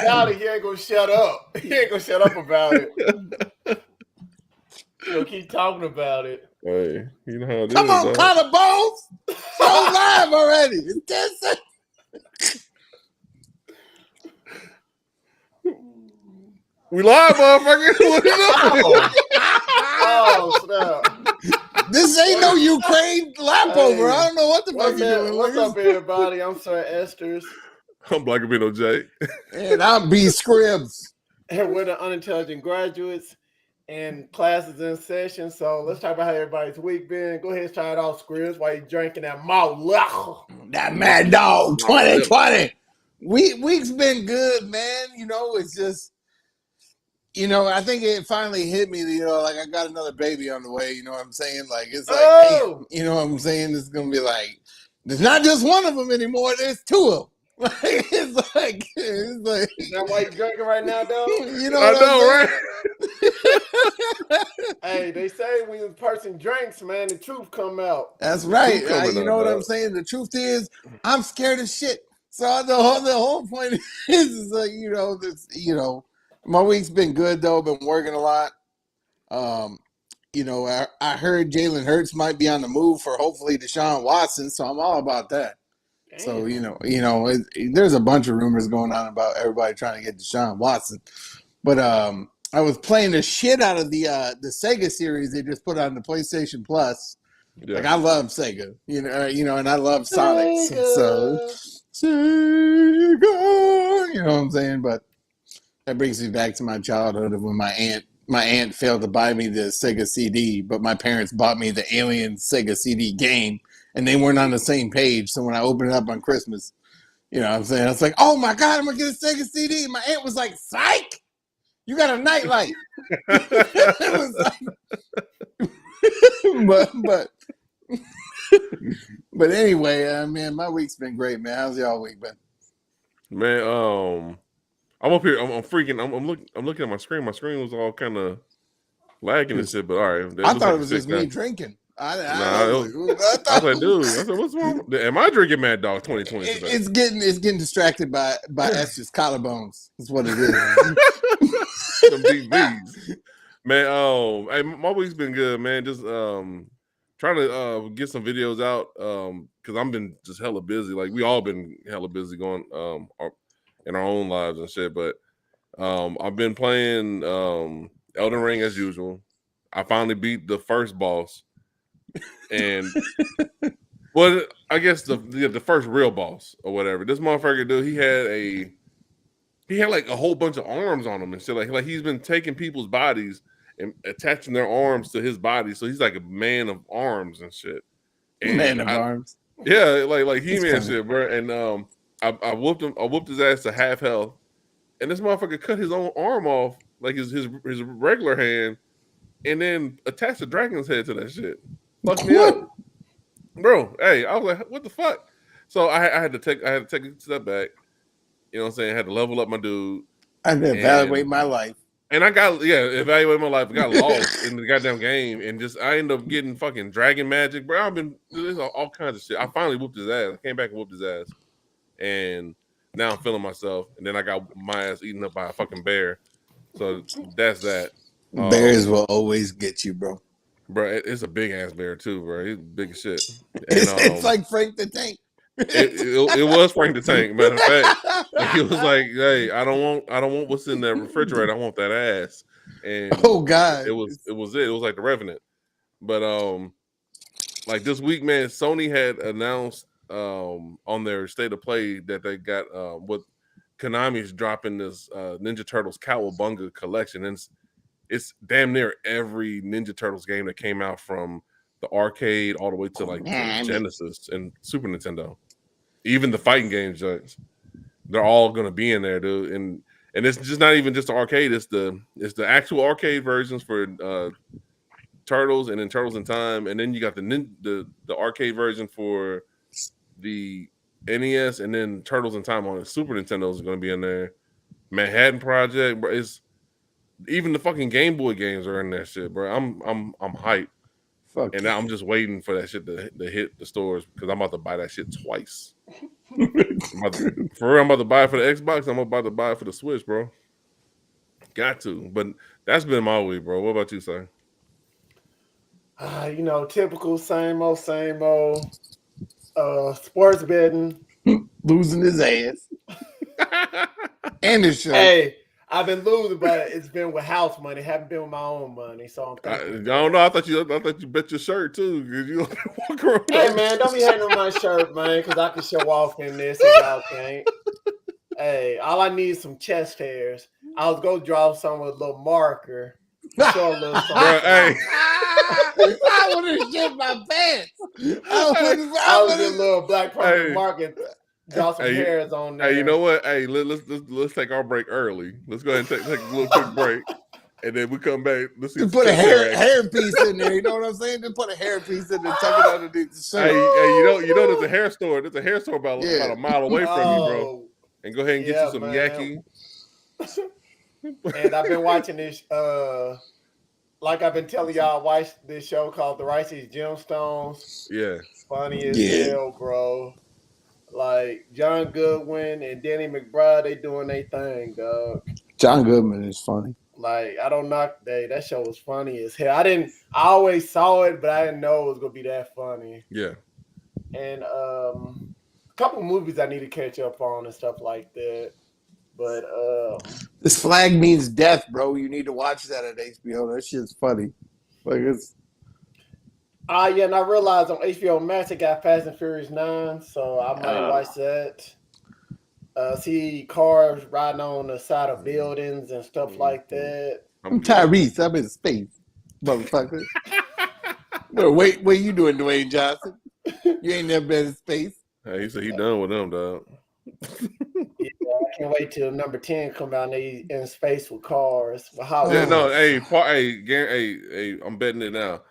about it, he ain't gonna shut up. He ain't gonna shut up about it. He'll keep talking about it. Hey, you know how it Come is, on, dog. Collarbones. Show live already. It's 10 seconds. We live, motherfucker. What you doing? Oh, snap. This ain't no Ukraine lap over. I don't know what the fuck you're doing. What's up, everybody? I'm Sir Esters. I'm Black Abino J. And I'm B Scribs. And we're the Unintelligent Graduates. And classes in session. So let's talk about how everybody's week been. Go ahead and start off, Scribs, while you're drinking that malt liquor. That Mad Dog 2020. Week's been good, man. You know, it's just, you know, I think it finally hit me, you know, like I got another baby on the way, you know what I'm saying? Like, it's like, damn, you know what I'm saying? It's going to be like, there's not just one of them anymore, there's two of them. It's like, is that why you drinking right now, though? You know what I'm saying? Right? Hey, they say when a person drinks, man, the truth come out. That's right. You know what I'm saying? The truth is, I'm scared of shit. So the whole point is like, you know, this, you know, my week's been good though. Been working a lot. You know, I heard Jalen Hurts might be on the move for hopefully Deshaun Watson, so I'm all about that. Damn. So you know, there's a bunch of rumors going on about everybody trying to get Deshaun Watson, but I was playing the shit out of the Sega series they just put on the PlayStation Plus. Yeah. Like I love Sega, you know, and I love Sonic. So Sega, you know what I'm saying? But that brings me back to my childhood of when my aunt failed to buy me the Sega CD, but my parents bought me the Alien Sega CD game, and they weren't on the same page. So when I opened it up on Christmas, you know what I'm saying? I was like, oh my God, I'm going to get a Sega CD. And my aunt was like, psych, you got a nightlight. but anyway, man, my week's been great, man. How's y'all week been? Man, I'm up here. I'm freaking. I'm looking at my screen. My screen was all kind of lagging and shit. But all right, I thought it was just me drinking. I was like, dude. I said, what's wrong? Am I drinking Mad Dog 2020 today? It's getting distracted by Esther's collarbones. That's what it is. Some deep beats, man. Hey, my week's been good, man. Just trying to get some videos out because I've been just hella busy. Like we all been hella busy going in our own lives and shit. But I've been playing Elden Ring as usual. I finally beat the first boss, and well, I guess the first real boss or whatever. This motherfucker, dude, he had like a whole bunch of arms on him and shit. Like he's been taking people's bodies and attaching their arms to his body, so he's like a man of arms and shit. And man of arms. Yeah, like He-Man shit, bro. And I whooped him. I whooped his ass to half health, and this motherfucker cut his own arm off, like his regular hand, and then attached the dragon's head to that shit. Fucked me up, bro. Hey, I was like, what the fuck? So I had to take a step back. You know what I'm saying? I had to level up my dude. I had to evaluate my life. And I evaluate my life. I got lost in the goddamn game, and I ended up getting fucking dragon magic, bro. There's all kinds of shit. I finally whooped his ass. I came back and whooped his ass. And now I'm feeling myself, and then I got my ass eaten up by a fucking bear. So that's that. Bears will always get you, bro. Bro, it's a big ass bear too, bro. He's big as shit. And, it's like Frank the Tank. It was Frank the Tank. Matter of fact, he was like, "Hey, I don't want what's in that refrigerator. I want that ass." And oh God, it was it. It was like the Revenant. But like this week, man, Sony had announced on their state of play that they got what Konami's dropping this Ninja Turtles Cowabunga collection, and it's damn near every Ninja Turtles game that came out from the arcade all the way to like Genesis and Super Nintendo. Even the fighting games, they're all gonna be in there, dude. And it's just not even just the arcade; it's the actual arcade versions for Turtles and then Turtles in Time, and then you got the arcade version for the NES, and then Turtles in Time on the Super Nintendo is gonna be in there. Manhattan Project, bro. Even the fucking Game Boy games are in that shit, bro. I'm hyped. Fuck. And now I'm just waiting for that shit to hit the stores because I'm about to buy that shit twice. For real, I'm about to buy it for the Xbox. I'm about to buy it for the Switch, bro. Got to. But that's been my week, bro. What about you, son? Typical same old. Sports betting. Losing his ass. And his shirt. Hey, I've been losing, but it's been with house money. Haven't been with my own money, so I'm I thankful. don't know. I thought you bet your shirt too because you walk around. Hey man, don't be hating on my shirt, man, because I can show off in this and y'all can't. Hey, all I need is some chest hairs. I was gonna draw some with a little marker. Show a little something. Bro, hey. I would have shit my pants. I was a little black person marker. Draw some hairs on there. Hey, you know what? Hey, let's take our break early. Let's go ahead and take a little quick break, and then we come back. Let's see. Just put a hair piece in there. You know what I'm saying? Just put a hair piece in there, tuck it underneath the shirt. Hey, you know, there's a hair store. There's a hair store about a mile away from you, bro. And go ahead and get you some yaki. And I've been watching this. Like I've been telling y'all, I watched this show called The Righteous Gemstones. Yeah, funny as hell, bro. Like John Goodwin and Danny McBride, they doing their thing, dog. John Goodman is funny. Like I don't knock that show was funny as hell. I always saw it, but I didn't know it was gonna be that funny. Yeah. And a couple movies I need to catch up on and stuff like that. But This Flag Means Death, bro. You need to watch that at HBO. That shit's funny. Like it's. Yeah, and I realized on HBO Max it got Fast and Furious 9, so I might watch that. See cars riding on the side of buildings and stuff like that. I'm Tyrese. I'm in space, motherfucker. Wait, what you doing, Dwayne Johnson? You ain't never been in space. Hey, he said he done with them, dog. Yeah, I can't wait till number 10 come out and they in space with cars. But I'm betting it now.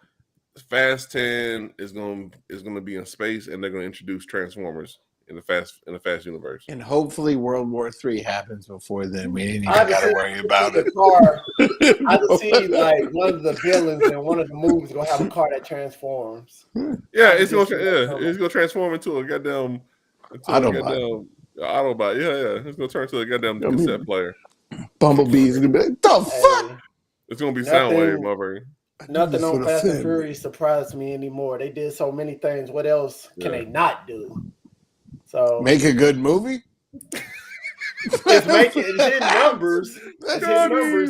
Fast 10 is gonna be in space, and they're gonna introduce Transformers in the Fast universe. And hopefully World War III happens before then. We ain't even gotta worry about it. I see like one of the villains in one of the movies gonna have a car that transforms. Yeah, it's gonna transform into a goddamn Autobot. Yeah. It's gonna turn into a goddamn cassette player. Bumblebee's gonna be like, the fuck? It's gonna be Soundwave, motherfucker. Nothing on Fast and Furious surprised me anymore. They did so many things. What else can they not do? So make a good movie. It's in numbers.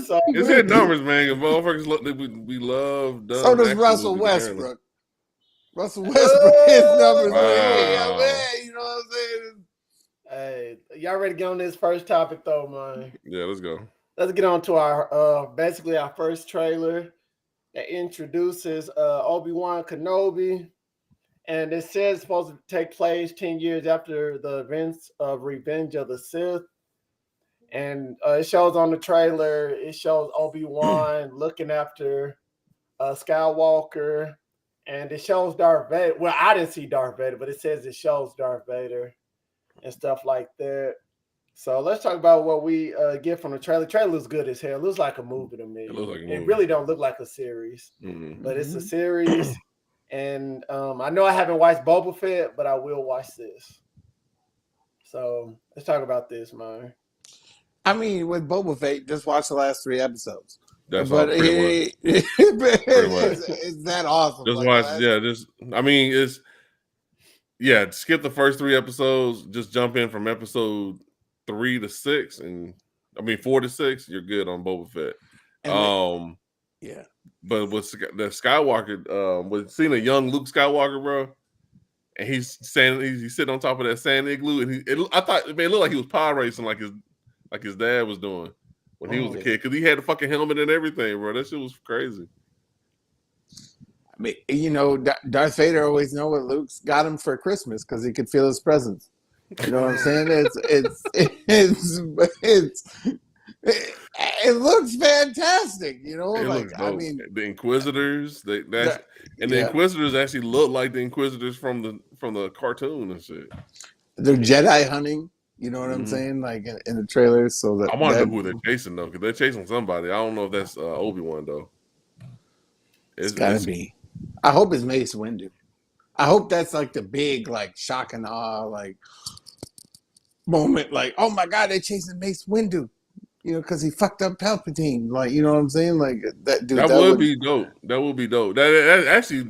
So. It's in numbers, man. Motherfuckers, we love. So does Russell Westbrook. Russell Westbrook his numbers. Wow. Man, you know what I'm saying? Hey, y'all ready to get on this first topic though, man? Yeah, let's go. Let's get on to our basically our first trailer that introduces Obi-Wan Kenobi. And it says it's supposed to take place 10 years after the events of Revenge of the Sith. And it shows on the trailer, it shows Obi-Wan looking after Skywalker. And it shows Darth Vader. Well, I didn't see Darth Vader, but it says it shows Darth Vader and stuff like that. So let's talk about what we get from the trailer. The trailer looks good as hell. It looks like a movie to me. It looks like a movie. It really don't look like a series, but it's a series. And I know I haven't watched Boba Fett, but I will watch this. So let's talk about this, man. I mean, with Boba Fett, just watch the last 3 episodes. That's all. It's that awesome. Just watch. Skip the first 3 episodes. Just jump in from episode 3 to 6, and 4 to 6. You're good on Boba Fett. But with the Skywalker, with seeing a young Luke Skywalker, bro, and he's sitting on top of that sand igloo, and I thought it looked like he was pod racing like his dad was doing when he was a kid, because he had the fucking helmet and everything, bro. That shit was crazy. I mean, you know, Darth Vader always know what Luke's got him for Christmas because he could feel his presence. You know what I'm saying? It looks fantastic, you know. The Inquisitors, the Inquisitors actually look like the Inquisitors from the cartoon and shit. They're Jedi hunting, you know what I'm saying? Like in the trailers, so that I want to know who they're chasing though, because they're chasing somebody. I don't know if that's Obi-Wan though. It's gotta be. I hope it's Mace Windu. I hope that's like the big like shock and awe like moment. Like, oh my God, they're chasing Mace Windu. Because he fucked up Palpatine. Like, you know what I'm saying? Like that dude. That would be dope. That would be dope. That actually,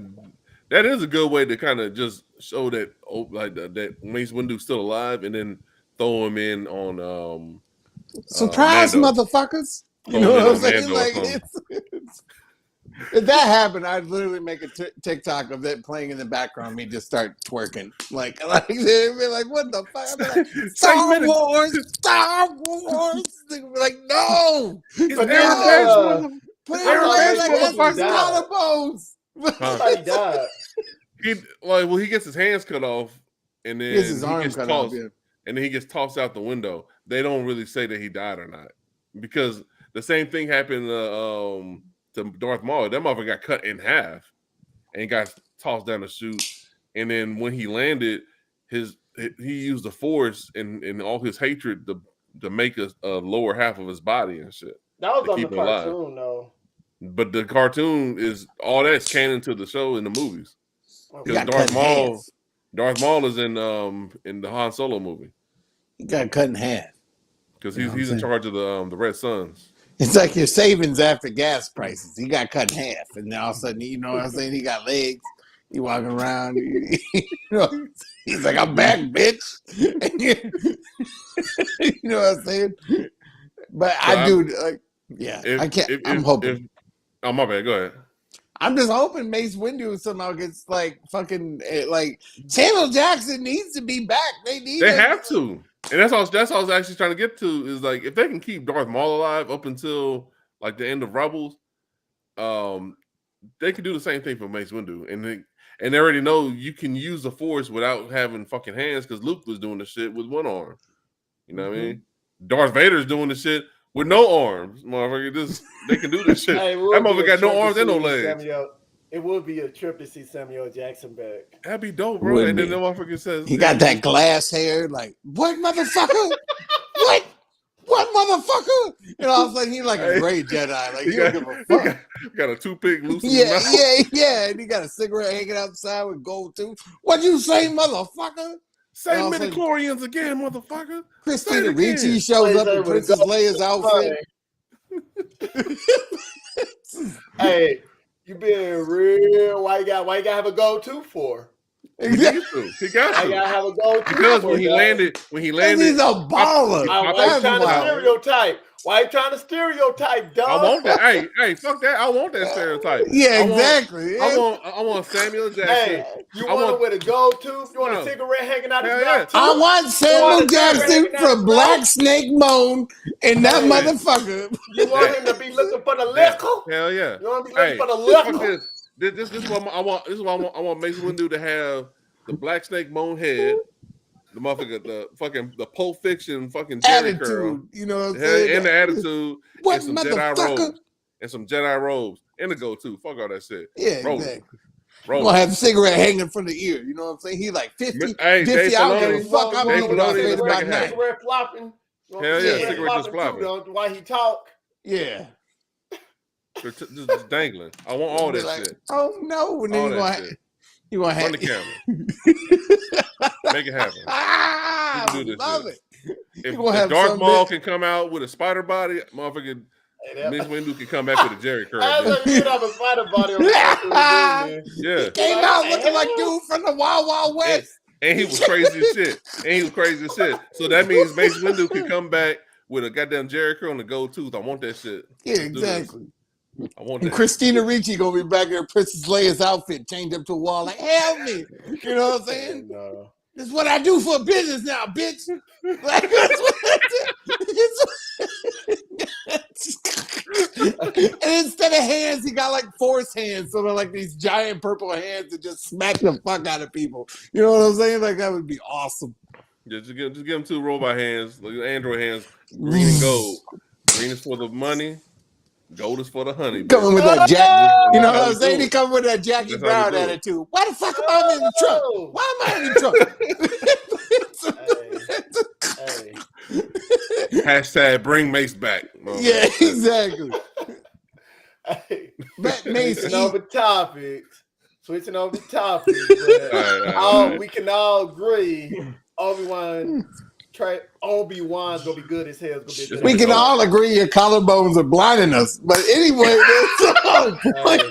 that is a good way to kind of just show that that Mace Windu's still alive, and then throw him in on surprise, Mando. motherfuckers. Throw You know him what in I'm on saying? Mando or Like, something. if that happened, I'd literally make a TikTok of it playing in the background. Me just start twerking, like they'd be like, "What the fuck?" I'd be like, Star Wars. They'd be like, no, But no. Put it away like supposed that's to die. collarbones. I thought he died. He gets his hands cut off, and then Gets his arm cut off, tossed, and then he gets tossed out the window. They don't really say that he died or not, because the same thing happened to Darth Maul. That motherfucker got cut in half and got tossed down the chute. And then when he landed, he used the Force and all his hatred to make a lower half of his body and shit. That was on the cartoon, though. But the cartoon is all that's canon to the show in the movies. Because Darth Maul is in the Han Solo movie. He got cut in half. Because he's in charge of the Red Suns. It's like your savings after gas prices. He got cut in half, and then all of a sudden, you know what I'm saying? He got legs. He walking around. He's like, "I'm back, bitch." You know what I'm saying? But So I do like, I can't. I'm hoping. Oh my bad. Go ahead. I'm just hoping Mace Windu somehow gets like fucking like Samuel Jackson needs to be back. They have to. And that's all I was actually trying to get to is like if they can keep Darth Maul alive up until like the end of Rebels, they can do the same thing for Mace Windu, and they already know you can use the Force without having fucking hands because Luke was doing the shit with one arm. You know what I mean? Darth Vader's doing the shit with no arms, motherfucker. They can do this shit. That motherfucker got no arms and no legs. It would be a trip to see Samuel Jackson back. That'd be dope, bro. And then the motherfucker says he got that glass hair. Like, what motherfucker? What motherfucker? And all of a sudden he's like a great Jedi. Like, he don't give a fuck. Got a toothpick loose in his mouth. Yeah. And he got a cigarette hanging outside with gold tooth. What you say, motherfucker? Say midichlorians again, motherfucker. Christina Ricci shows up in Princess Leia's outfit. Hey, you being real? Why you gotta have a gold tooth for? He got to. I gotta have a gold tooth because when he landed, he's a baller. Why you trying to stereotype? Why you trying to stereotype, dog? I want that. Hey, fuck that. I want that stereotype. Yeah, exactly. I want Samuel Jackson. Hey, you want him with a gold tooth? You want a cigarette hanging out his mouth? I want Samuel Jackson from Black Snake Moan and that motherfucker. You want him to be looking for the liquor? Hell yeah. You want to be looking for the liquor? This is what I want. This is what I want Mace Windu to have the Black Snake Moan head, the motherfucker, the Pulp Fiction fucking Jerry attitude, curl, you know what I'm saying? and the attitude, what and some Jedi robes, and the go-to. Fuck all that shit. Yeah, Roll exactly. Roll gonna have a cigarette hanging from the ear. You know what I'm saying? He like 50. I don't give a fuck. I'm leaving Darth Vader by night. Cigarette flopping. Hell yeah, cigarette just flopping. Why he talk? Yeah. Just dangling. I want all that shit. Oh no! And then you gonna have run the camera. Make it happen. I love it. If Darth Maul can come out with a spider body, motherfucking Mace Windu can come back with a Jerry curl. I was like, have a spider body on yeah. He came out looking like dude from the Wild Wild West. And he was crazy as shit. So that means Mace Windu can come back with a goddamn Jerry curl and a gold tooth. I want that shit. Yeah, exactly. I want and that. Christina Ricci gonna be back in Princess Leia's outfit, chained up to a wall, like, help me. You know what I'm saying? No. This is what I do for business now, bitch. Like, that's what I do. And instead of hands, he got like Force hands. So they're like these giant purple hands that just smack the fuck out of people. You know what I'm saying? Like, that would be awesome. Yeah, just give him two robot hands, like Android hands, green and gold. Green is for the money. Gold is for the honey. Coming with that Jack, you know what I'm saying? He coming with that Jackie Brown attitude. Why the fuck am I in the truck? Why am I in the truck? Hashtag bring Mace back. Yeah, exactly. Hey, Mace, over topics. switching over the topic, but all right. we can all agree Obi-Wan's gonna be good as hell. It's gonna be a good We can episode. all agree your collarbones are blinding us. But anyway, that's the whole point.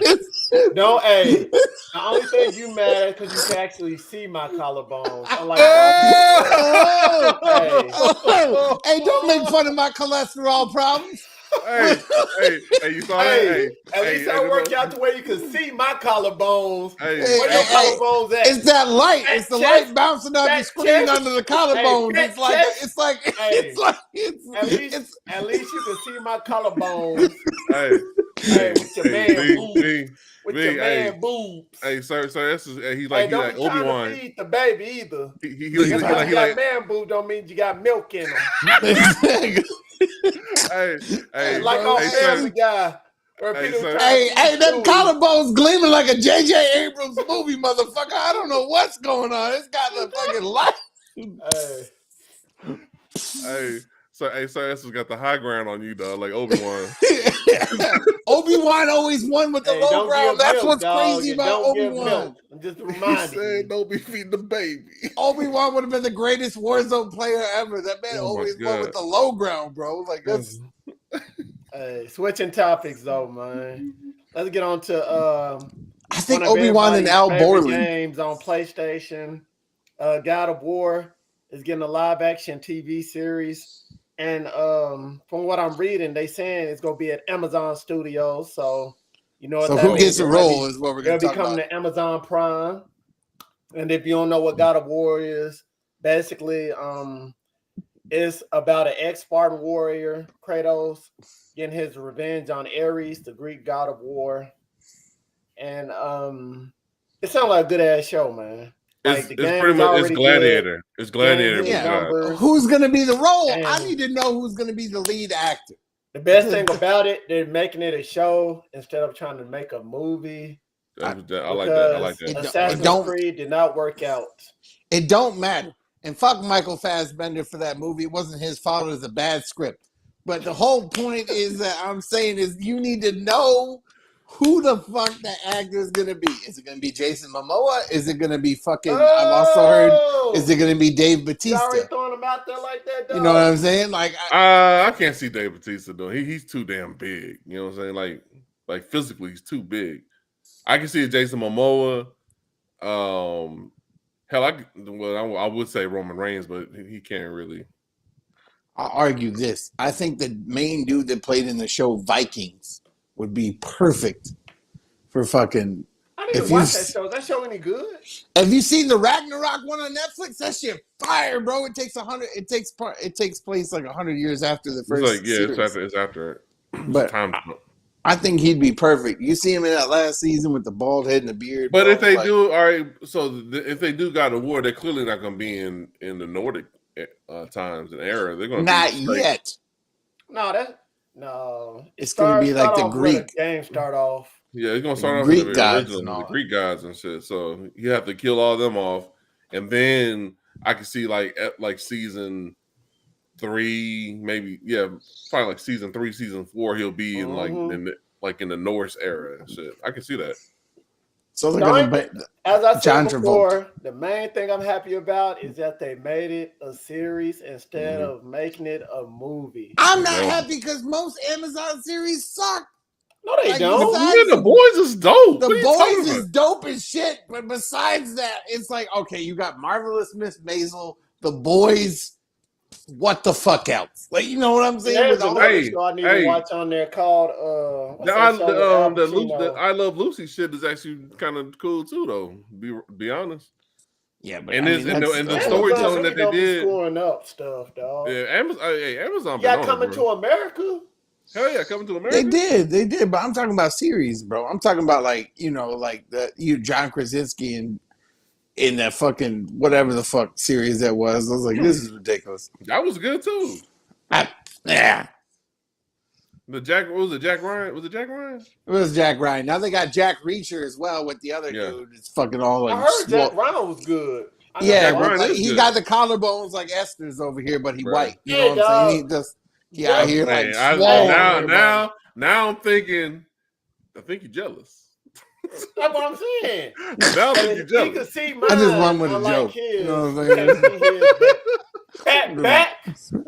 No, hey, the only thing you mad at because you can actually see my collarbones. Unlike Hey, don't make fun of my cholesterol problems. Hey, you saw that? At least I work out the way you can see my collarbones. Where your collarbones at? It's that light. It's the light bouncing off your screen under the collarbones. At least you can see my collarbones. With your man boobs. With your man boobs. Hey, sir, that's he's like Obi-Wan. To feed the baby either. He got man boob don't mean you got milk in them. Like on Family Guy. Them collarbones gleaming like a J.J. Abrams movie, motherfucker. I don't know what's going on. It's got the fucking light. So has got the high ground on you, dog, like Obi-Wan. Obi-Wan always won with the low ground. That's what's crazy about Obi-Wan. I'm just reminding you. Don't be feeding the baby. Obi-Wan would have been the greatest Warzone player ever. That man always won with the low ground, bro. Like that's. Switching topics though, man. Let's get on to I think Obi-Wan and Al Borland games on PlayStation. God of War is getting a live action TV series. And from what I'm reading, they saying it's gonna be at Amazon Studios. So you know, so who gets the role is what we're gonna talk about. They'll be coming to Amazon Prime. And if you don't know what God of War is, basically, it's about an ex-Spartan warrior, Kratos, getting his revenge on Ares, the Greek god of war. And it sounds like a good ass show, man. It's pretty much Gladiator. Good. It's Gladiator. Who's gonna be the role? And I need to know who's gonna be the lead actor. The best thing about it, they're making it a show instead of trying to make a movie. I like that. Assassin's Creed did not work out. It don't matter. And fuck Michael Fassbender for that movie. It wasn't his fault. It was a bad script. But the whole point is that I'm saying is you need to know who the fuck the actor is going to be. Is it going to be Jason Momoa? Is it going to be fucking, I've also heard, is it going to be Dave Bautista? You already throwing him out there like that, dog. You know what I'm saying? Like, I can't see Dave Bautista though. He's too damn big. You know what I'm saying? Like physically, he's too big. I can see Jason Momoa. Hell, I would say Roman Reigns, but he can't really. I'll argue this. I think the main dude that played in the show Vikings would be perfect for fucking. I didn't watch that show. Is that show any good? Have you seen the Ragnarok one on Netflix? That shit fire, bro. It takes 100. It takes place like 100 years after the first. It's after. But time. I think he'd be perfect. You see him in that last season with the bald head and the beard. But if they do, all right. So if they do God of War, they're clearly not going to be in the Nordic times and era. They're going to not yet. No. It's going to be like the Greek game. Start off. Yeah, it's going to start off with the original, the Greek gods and shit. So you have to kill all them off, and then I can see like season 3, maybe probably like season 3, season 4. He'll be in in the Norse era and shit. I can see that. So they're gonna as I said before, the main thing I'm happy about is that they made it a series instead of making it a movie. I'm not happy because most Amazon series suck. No, they don't. The Boys is dope. The Boys is dope as shit. But besides that, it's like, okay, you got Marvelous Miss Maisel, The Boys. What the fuck else? Like, you know what I'm saying? There's another show I need to watch on there called the I Love Lucy shit is actually kind of cool too, though. Be honest. Yeah, but and the storytelling that they did, screwing up stuff, dog. Yeah, Amazon. Yeah, Coming to America. Hell yeah, Coming to America. They did. But I'm talking about series, bro. I'm talking about John Krasinski and. In that fucking whatever the fuck series that was. I was like, this is ridiculous. That was good too. Yeah. Jack Ryan? Was it Jack Ryan? It was Jack Ryan. Now they got Jack Reacher as well with the other dude. It's fucking all like. I heard Jack Ryan was good. He got the collarbones like Esther's over here, but he white. You know what I'm saying? He just out here like now I'm thinking. I think you're jealous. That's what I'm saying. Now that And you're he jealous. could see mine. I just run with a unlike joke. His. You know what You I'm can't saying? see his back.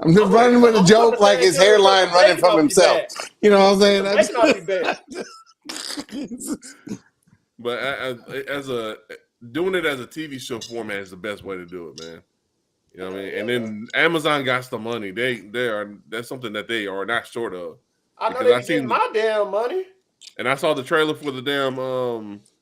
I'm just running with a I'm joke gonna like say his that hairline the running bacon from off your himself. back. You know what I'm saying? The bacon off your back. But as a doing it as a TV show format is the best way to do it, man. You know what I mean? And then Amazon got the money. That's something that they are not short of. I know Because they I be getting seen my damn money. and I saw the trailer for the damn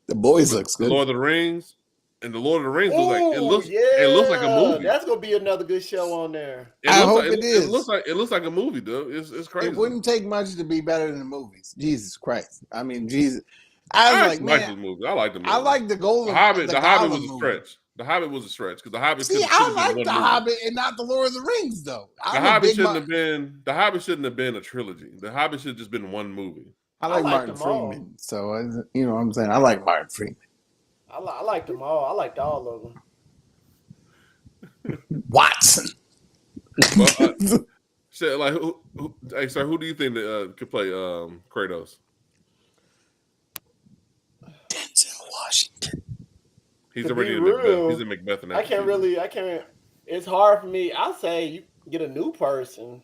The boys for looks the good. Lord of the Rings, and the Lord of the Rings looks like Oh it looks like a yeah, movie. that's gonna be another good show on there. It I looks hope like, it is. It looks like a movie, dude. It's crazy. It wouldn't take much to be better than the movies. Jesus Christ. I mean, Jesus. I was I like, actually like man, this movie. I like the movie. I like the Golden. The Hobbit was a movie. stretch. The Hobbit was a stretch because the Hobbit See, should I have been like one the movie. Hobbit and not the Lord of the Rings, though. The Hobbit shouldn't have been a trilogy. The Hobbit should have just been one movie. I like Martin them all. Freeman, so you know what I'm saying. I like Martin Freeman. I liked them all. I liked all of them. Watson. But, shit, like hey, sir, who do you think that could play Kratos? Denzel Washington. He's To already be in Macbeth. real, He's in Macbeth. I can't. It's hard for me. I'll say you get a new person.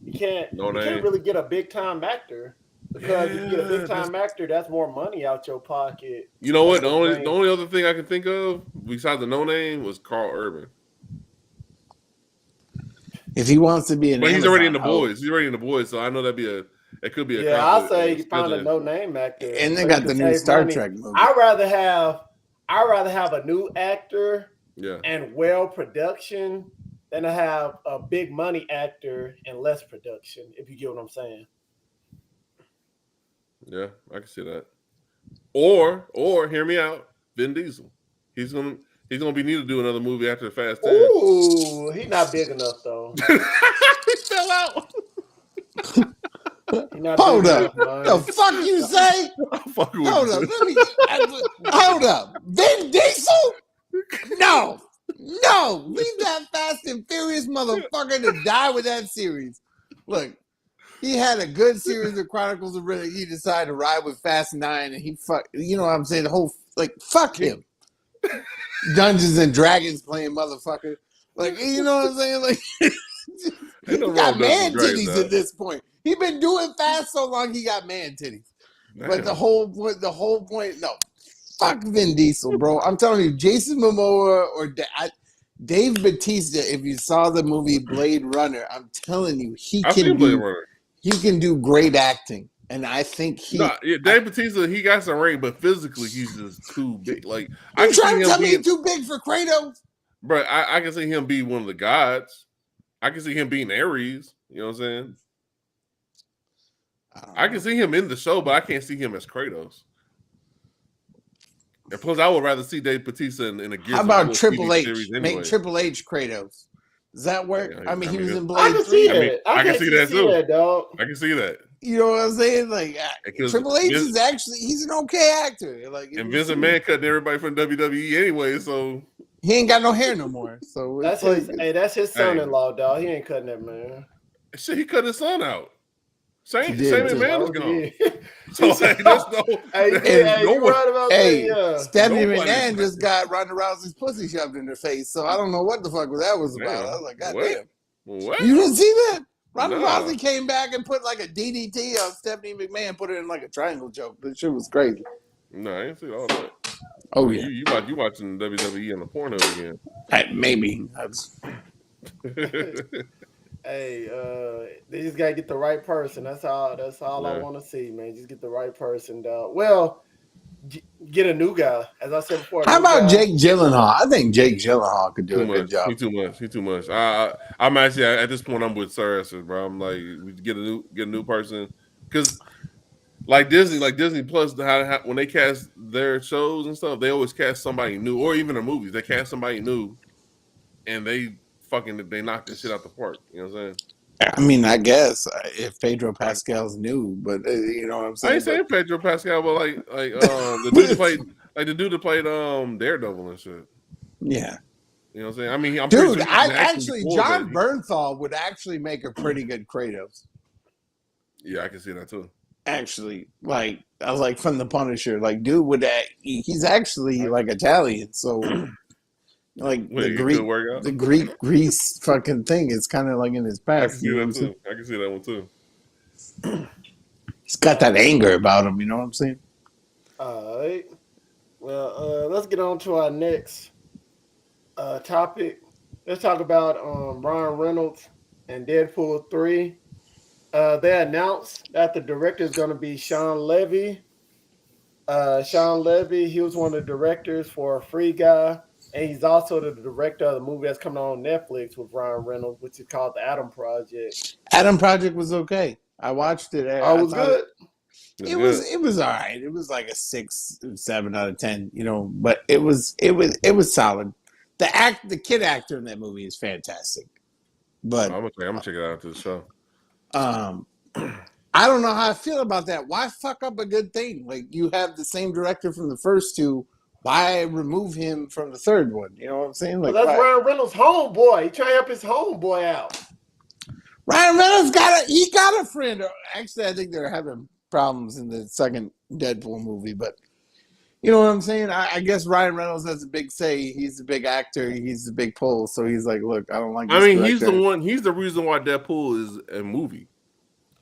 You can't really get a big time actor because if you get a big time actor, that's more money out your pocket. You know what? The only other thing I can think of besides the no name was Carl Urban. If he wants to be an, but he's already in the host, boys. He's already in the boys, so I know it could be a yeah. I'll say you find a no name actor, and they got the new Star Trek movie. I'd rather have a new actor, and well production than to have a big money actor and less production. If you get what I'm saying. Yeah, I can see that. Or hear me out, Vin Diesel. He's gonna be needed to do another movie after the Fast 10. Ooh, he's not big enough though. He fell out. Hold up. The fuck you say? Hold up. Hold up. Vin Diesel? No. Leave that Fast and Furious motherfucker to die with that series. Look, he had a good series of Chronicles of Riddick. He decided to ride with Fast 9 and you know what I'm saying? Fuck him. Dungeons and Dragons playing motherfucker. You know what I'm saying? He got man titties at this point. He been doing Fast so long he got man titties. Damn. But the whole point, no. Fuck Vin Diesel, bro. I'm telling you, Jason Momoa or Dave Bautista, if you saw the movie Blade Runner, I'm telling you, he can do great acting. And I think Dave Bautista, he got some range, but physically he's just too big. You trying to tell me he's too big for Kratos? Bro, I can see him be one of the gods. I can see him being Ares. You know what I'm saying? I can see him in the show, but I can't see him as Kratos. And plus, I would rather see Dave Bautista in a Gears. How about Triple H? Series anyway. Make Triple H Kratos. Does that work? Yeah, he was in I Blade can 3. see that. I can see that too. Dog. I can see that. You know what I'm saying? Triple H is actually he's an okay actor. And Vince McMahon cutting everybody from WWE anyway, so he ain't got no hair no more. So that's his son-in-law, dog. He ain't cutting that, man. Shit, he cut his son out. Same man is gone. So there's no. Stephanie McMahon just got Ronda Rousey's pussy shoved in her face. So I don't know what the fuck that was about. I was like, God damn. What? You didn't see that? Ronda Rousey came back and put a DDT on Stephanie McMahon, put it in a triangle choke. That shit was crazy. No, I didn't see all that. Oh yeah, you watching WWE and the Pornhub again? Maybe. Hey, they just gotta get the right person. That's all I want to see, man. Just get the right person, dog. Well, get a new guy, as I said before. How about Jake Gyllenhaal? I think Jake Gyllenhaal could do a good job. He's too much. I'm actually at this point. I'm with Sir, bro. I'm like, we get a new person because, Disney Plus, when they cast their shows and stuff, they always cast somebody new, or even their movies, they cast somebody new, and they knock this shit out the park. You know what I'm saying? I mean, I guess if Pedro Pascal's new, but you know what I'm saying. I ain't saying Pedro Pascal, but the dude that played Daredevil and shit. Yeah. You know what I'm saying? I mean, John Bernthal would actually make a pretty good Kratos. Yeah, I can see that too. actually. Like I was like from the Punisher. Like, dude, with that, he's actually like Italian. So like Wait, you get good workout? the Greek Greece fucking thing is kind of like in his I past. can see that too. I can see that one too. He's got that anger about him. You know what I'm saying? All right. Well, let's get on to our next topic. Let's talk about Ryan Reynolds and Deadpool 3. They announced that the director is going to be Sean Levy. Sean Levy, he was one of the directors for Free Guy, and he's also the director of the movie that's coming on Netflix with Ryan Reynolds, which is called The Adam Project. Adam Project was okay. I watched it. Oh, it was good. It was all right. It was like a 6, 7 out of 10, you know, but it was solid. The kid actor in that movie is fantastic. But I'm gonna check it out after the show. I don't know how I feel about that. Why fuck up a good thing? Like, you have the same director from the first two. Why remove him from the third one? You know what I'm saying? Like, well, that's why? Ryan Reynolds' homeboy. He trying to help his homeboy out. Ryan Reynolds got a friend. Actually, I think they're having problems in the second Deadpool movie, but you know what I'm saying? I guess Ryan Reynolds has a big say. He's a big actor. He's a big pull. So he's like, look, I don't like this director. He's the one. He's the reason why Deadpool is a movie.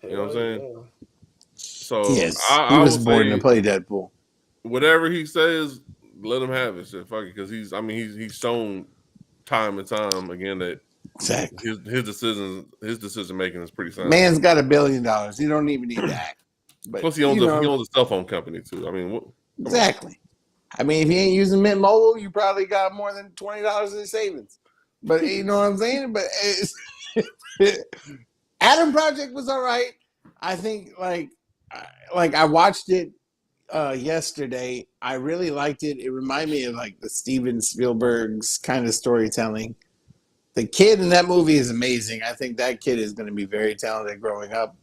You know what I'm saying? Yeah. So yes, I he was would born say to play Deadpool. Whatever he says, let him have it. Shit, fuck it, because he's shown time and time again that exactly his decision making is pretty sound. Man's got $1 billion. He don't even need to act. But plus, he owns a cell phone company too. I mean, exactly. I mean, if he ain't using Mint Mobile, you probably got more than $20 in savings. But you know what I'm saying? But Adam Project was all right. I think like I watched it yesterday. I really liked it. It reminded me of like the Steven Spielberg's kind of storytelling. The kid in that movie is amazing. I think that kid is going to be very talented growing up.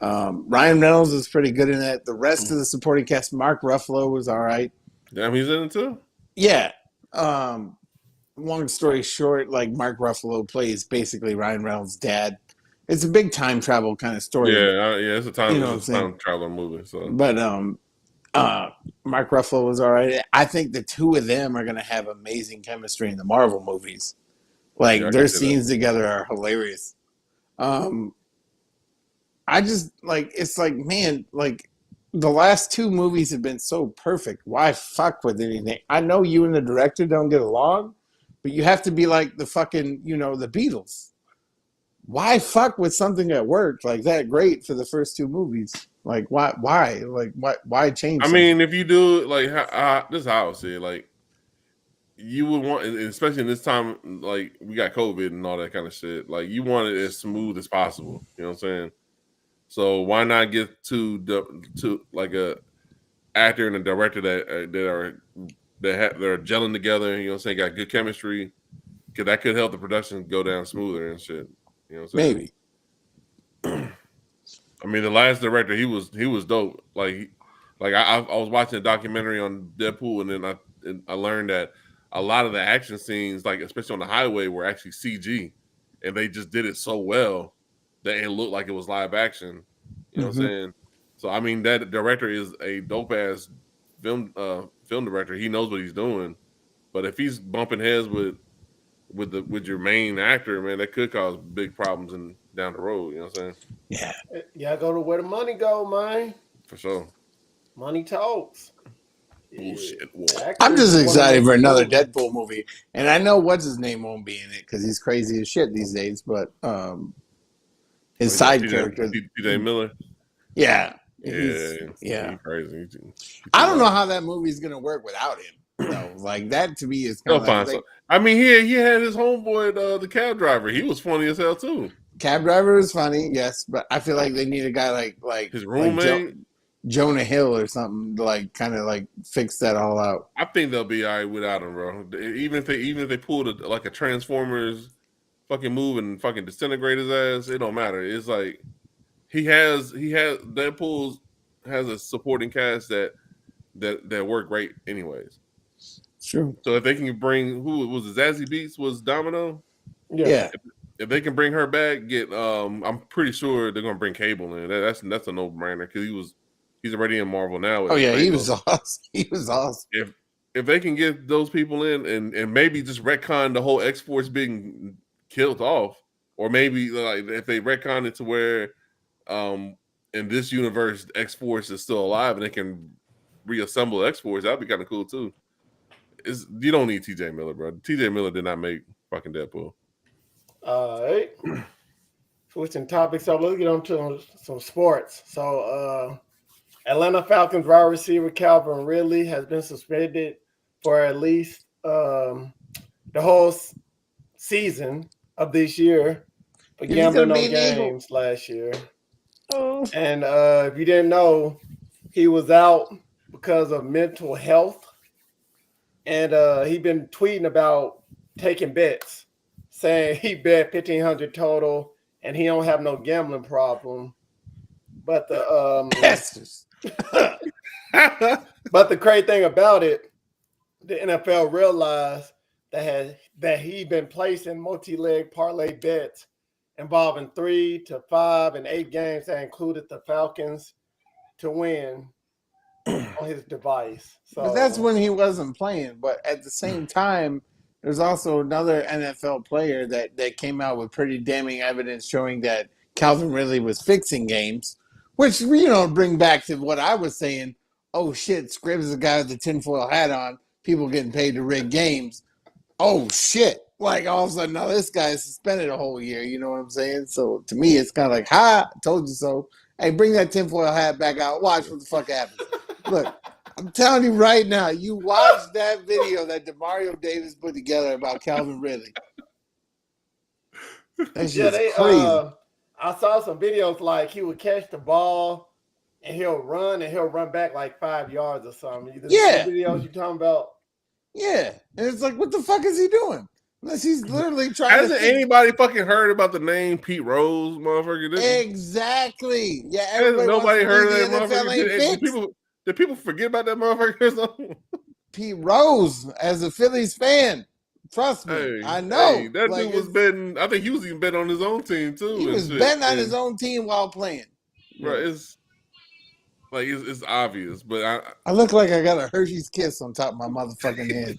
Ryan Reynolds is pretty good in that. The rest of the supporting cast, Mark Ruffalo was all right. Damn, he's in it too? Yeah. Long story short, like Mark Ruffalo plays basically Ryan Reynolds' dad. It's a big time travel kind of story. Yeah, it's a time, it's a time traveler movie. So, but Mark Ruffalo was all right. I think the two of them are going to have amazing chemistry in the Marvel movies. Like their scenes together are hilarious. I just like it's like, man, like the last two movies have been so perfect. Why fuck with anything? I know you and the director don't get along, but you have to be like the fucking, the Beatles. Why fuck with something that worked like that great for the first two movies? Like why? Like why change? I mean, if you do like this is how I would say it, like you would want, especially in this time, like we got COVID and all that kind of shit. Like you want it as smooth as possible. You know what I'm saying? So why not get to like a actor and a director that are gelling together? You know what I'm saying? Got good chemistry. Cause that could help the production go down smoother and shit. You know what I'm saying? Maybe. I mean, the last director, he was dope. Like I was watching a documentary on Deadpool, and then I learned that a lot of the action scenes, like especially on the highway, were actually CG, and they just did it so well that it looked like it was live action. You know what I'm saying? So I mean, that director is a dope ass film director. He knows what he's doing. But if he's bumping heads with your main actor, man, that could cause big problems down the road. You know what I'm saying? Yeah, go to where the money go, man. For sure. Money talks. Bullshit. I'm just excited for another Deadpool movie, and I know what's his name won't be in it because he's crazy as shit these days. But his side character, T.J. Miller. Yeah. He's crazy. I don't know how that movie's gonna work without him. No, like that to me is kind of like, I mean, he had his homeboy, the cab driver. He was funny as hell too. Cab driver is funny, yes, but I feel like they need a guy like his roommate, like Jonah Hill or something to like kind of like fix that all out. I think they'll be all right without him, bro. Even if they pulled a Transformers fucking move and fucking disintegrate his ass, it don't matter. It's like Deadpool has a supporting cast that work great anyways. True. So if they can bring who was it, Zazie Beetz was Domino? Yeah. if they can bring her back, I'm pretty sure they're gonna bring Cable in. That's a no brainer because he's already in Marvel now. Oh yeah, he was Bangles. awesome. He was awesome. If they can get those people in and maybe just retcon the whole X-Force being killed off, or maybe like if they retcon it to where in this universe X-Force is still alive and they can reassemble X-Force, that'd be kind of cool too. You don't need TJ Miller, bro. TJ Miller did not make fucking Deadpool. All right. Switching topics, so let's get on to some sports. So Atlanta Falcons wide receiver Calvin Ridley has been suspended for at least the whole season of this year for gambling on games last year. Oh. And if you didn't know, he was out because of mental health. And he'd been tweeting about taking bets, saying he bet 1,500 total and he don't have no gambling problem. But but the crazy thing about it, the NFL realized that he'd been placing multi-leg parlay bets involving 3 to 5 and 8 games that included the Falcons to win on his device. So that's when he wasn't playing. But at the same time, there's also another NFL player that came out with pretty damning evidence showing that Calvin Ridley was fixing games, which, bring back to what I was saying. Oh, shit, Scribbs is the guy with the tinfoil hat on. People getting paid to rig games. Oh, shit. Like, all of a sudden, now this guy is suspended a whole year. You know what I'm saying? So, to me, it's kind of like, ha, told you so. Hey, bring that tinfoil hat back out. Watch what the fuck happens. Look, I'm telling you right now, you watch that video that DeMario Davis put together about Calvin Ridley. That's just crazy. I saw some videos like he would catch the ball and he'll run back like 5 yards or something. Yeah. The videos you talking about? Yeah. And it's like, what the fuck is he doing? Unless he's literally trying Hasn't anybody fucking heard about the name Pete Rose, motherfucker? Exactly. Yeah. Hasn't nobody heard of that motherfucker? Did people forget about that motherfucker or something? Pete Rose, as a Phillies fan, trust me, hey, I know. Hey, that dude was betting. I think he was even betting on his own team too. He was betting on his own team while playing. Bro, it's obvious, but I look like I got a Hershey's Kiss on top of my motherfucking head.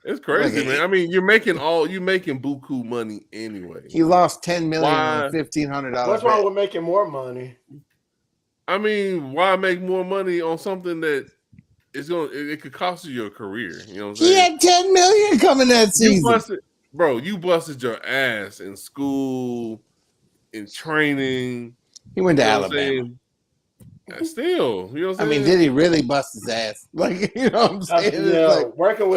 It's crazy, man. I mean, you're making buku money anyway. He lost $10 million on $1,500. What's wrong with making more money? I mean, why make more money on something that it could cost you your career? You know what I'm saying? He had $10 million coming that season. You busted your ass in school, in training. He went to Alabama. Still, you know what I'm saying? I mean, did he really bust his ass? Like, you know what I'm saying? Yeah, working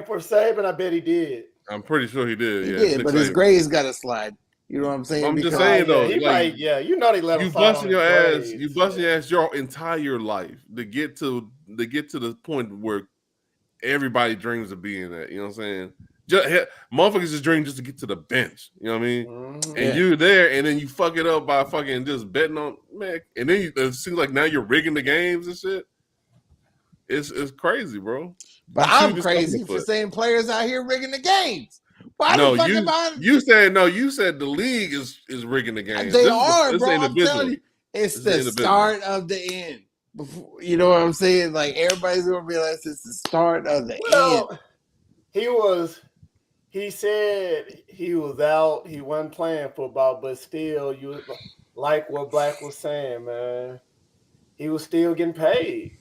for Saban, I bet he did. I'm pretty sure he did. He did, but his grades got to slide. You know what I'm saying? I'm just saying though. He they let him slide on his grades. You busting your ass your entire life to get to the point where everybody dreams of being at. You know what I'm saying? Motherfuckers just dream just to get to the bench. You know what I mean? Mm-hmm. And you're there, and then you fuck it up by fucking just betting on man. And then it seems like now you're rigging the games and shit. It's crazy, bro. But I'm crazy for saying players out here rigging the games. Why you said the league is rigging the games. They are, bro. I'm telling you, it's the start of the end. You know what I'm saying? Like everybody's gonna realize it's the start of the end. He said he was out. He wasn't playing football, but still, you like what Black was saying, man. He was still getting paid.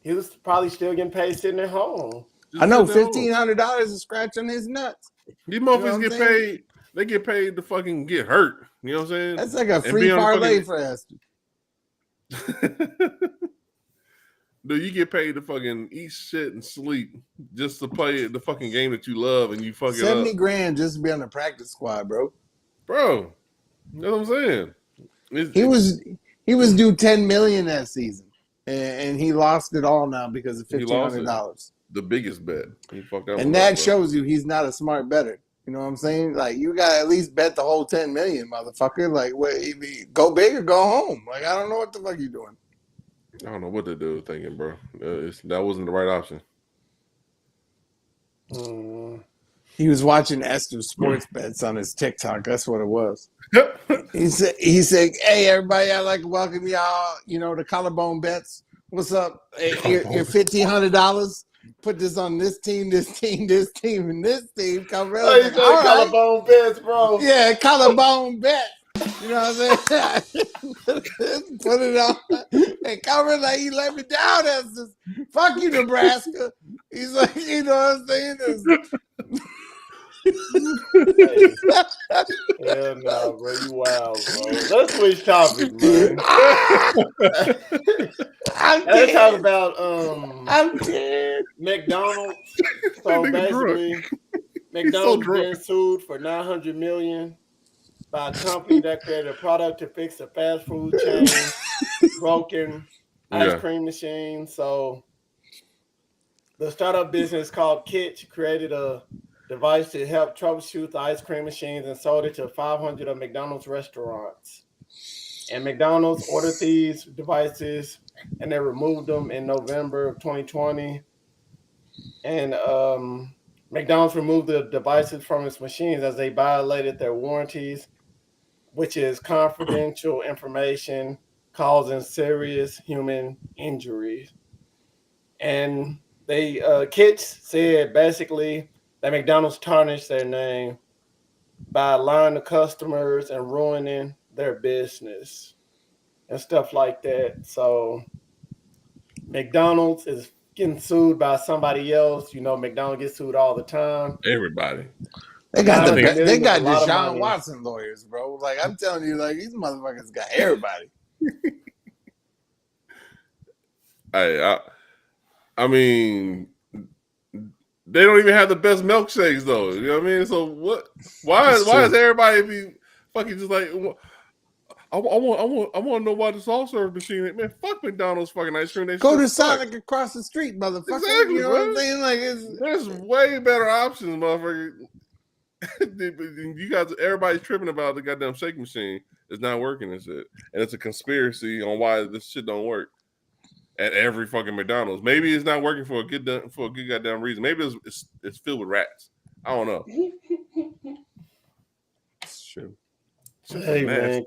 He was probably still getting paid sitting at home. I know $1,500 is scratching his nuts. These motherfuckers get paid. They get paid to fucking get hurt. You know what I'm saying? That's like a free parlay for us. Dude, you get paid to fucking eat shit and sleep just to play the fucking game that you love, and you fuck it up. $70,000 just to be on the practice squad, bro. Bro, you know what I'm saying? He was due $10 million that season, and he lost it all now because of $1,500. The biggest bet. He fucked up. And that shows you he's not a smart bettor. You know what I'm saying? Like you gotta at least bet the whole $10 million, motherfucker. Like, go big or go home. Like I don't know what the fuck you doing. I don't know what the dude was thinking, bro. That wasn't the right option. He was watching Esther's sports bets on his TikTok. That's what it was. He said, "Hey, everybody, I'd like to welcome y'all. The collarbone bets. What's up? Hey, you're $1,500. Put this on this team, this team, this team, and this team." Oh, you say collarbone bets, bro? Yeah, collarbone bet. You know what I'm saying? Put it on. And Calvin like, he let me down. Esther. Fuck you, Nebraska. He's like, you know what I'm saying? Hell no, bro. You wild, bro. Let's switch topics, man. Let's talk about I'm dead. McDonald's. So basically, McDonald's being sued for $900 million by a company that created a product to fix the fast food chain broken ice cream machine. So the startup business called Kitch created a device to help troubleshoot the ice cream machines and sold it to 500 of McDonald's restaurants. And McDonald's ordered these devices and they removed them in November of 2020. And McDonald's removed the devices from its machines as they violated their warranties, which is confidential information causing serious human injuries. And they Kitch said basically that McDonald's tarnished their name by lying to customers and ruining their business and stuff like that. So McDonald's is getting sued by somebody else. McDonald's gets sued all the time. Everybody. They got Deshaun Watson lawyers, bro. Like, I'm telling you, like, these motherfuckers got everybody. I mean, they don't even have the best milkshakes, though. You know what I mean? So what? Why is everybody be fucking just like? I want to know why the soft serve machine. Man, fuck McDonald's fucking ice cream. Go to Sonic across the street, motherfucker. Exactly, you know what I'm saying? Like, there's way better options, motherfucker. You guys, everybody's tripping about the goddamn shake machine. It's not working and shit, and it's a conspiracy on why this shit don't work at every fucking McDonald's. Maybe it's not working for a good goddamn reason. Maybe it's filled with rats. I don't know. It's true. Hey man,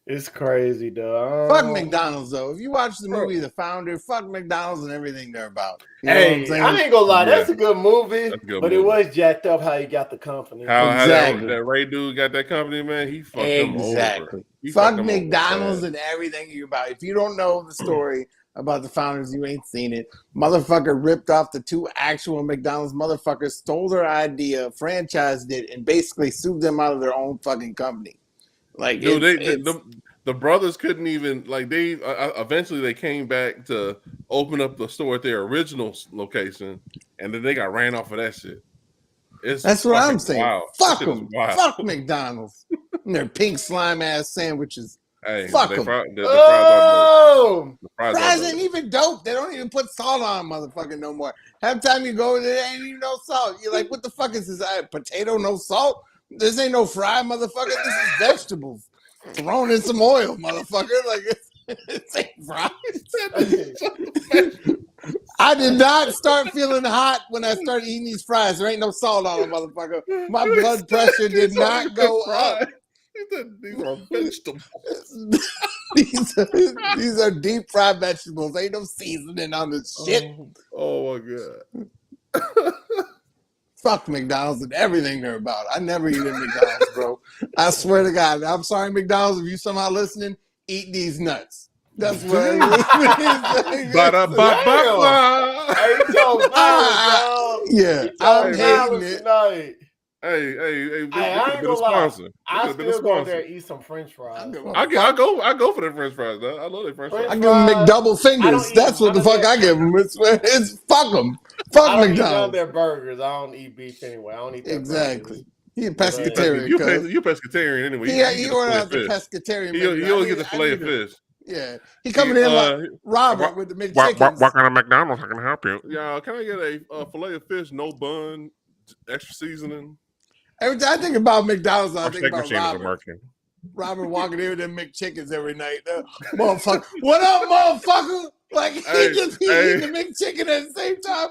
it's crazy, though. Fuck McDonald's, though. If you watch the movie The Founder, fuck McDonald's and everything they're about. I ain't gonna lie, that's a good movie, but it was jacked up how he got the company. How that Ray dude got that company, man, he fucked them over. Fuck McDonald's and everything you're about. If you don't know the story about the founders, you ain't seen it. Motherfucker ripped off the two actual McDonald's motherfuckers, stole their idea, franchised it, and basically sued them out of their own fucking company. Like, dude, the brothers couldn't even, like, they eventually they came back to open up the store at their original location, and then they got ran off of that shit. That's what I'm saying. Wild. Fuck them. Fuck McDonald's and their pink slime ass sandwiches. Hey, fuck them. The fries ain't even dope. They don't even put salt on motherfucking no more. Half time you go there, ain't even no salt. You're like, what the fuck is this? Potato, no salt? This ain't no fry, motherfucker. This is vegetables thrown in some oil, motherfucker. Like, it's ain't fries. I did not start feeling hot when I started eating these fries. There ain't no salt on them, motherfucker. My blood pressure did not go up. These are vegetables. These are deep fried vegetables. Ain't no seasoning on this shit. Oh my God. Fuck McDonald's and everything they're about. I never eat at McDonald's, bro. I swear to God. I'm sorry, McDonald's, if you somehow listening, eat these nuts. That's what I yeah, I'm hating it. Hey, I ain't gonna lie. I still go there and eat some French fries. I go for the French fries, though. I love the French fries. I give them McDouble fingers. That's what the fuck I give them. It's fuck them. Fuck I don't McDonald's. eat their burgers. I don't eat beef anyway. I don't eat their burgers. He a pescatarian. You're pescatarian anyway. He ordered out the pescatarian. You only get the fillet of fish. Yeah, he coming in like Robert with the McChickens. What kind of McDonald's? I can help you. Yeah, can I get a fillet of fish, no bun, extra seasoning? Every time I think about McDonald's, I think about Robert. Robert walking in with them McChickens every night. Motherfucker, what up, motherfucker? Like, he eating the McChicken at the same time.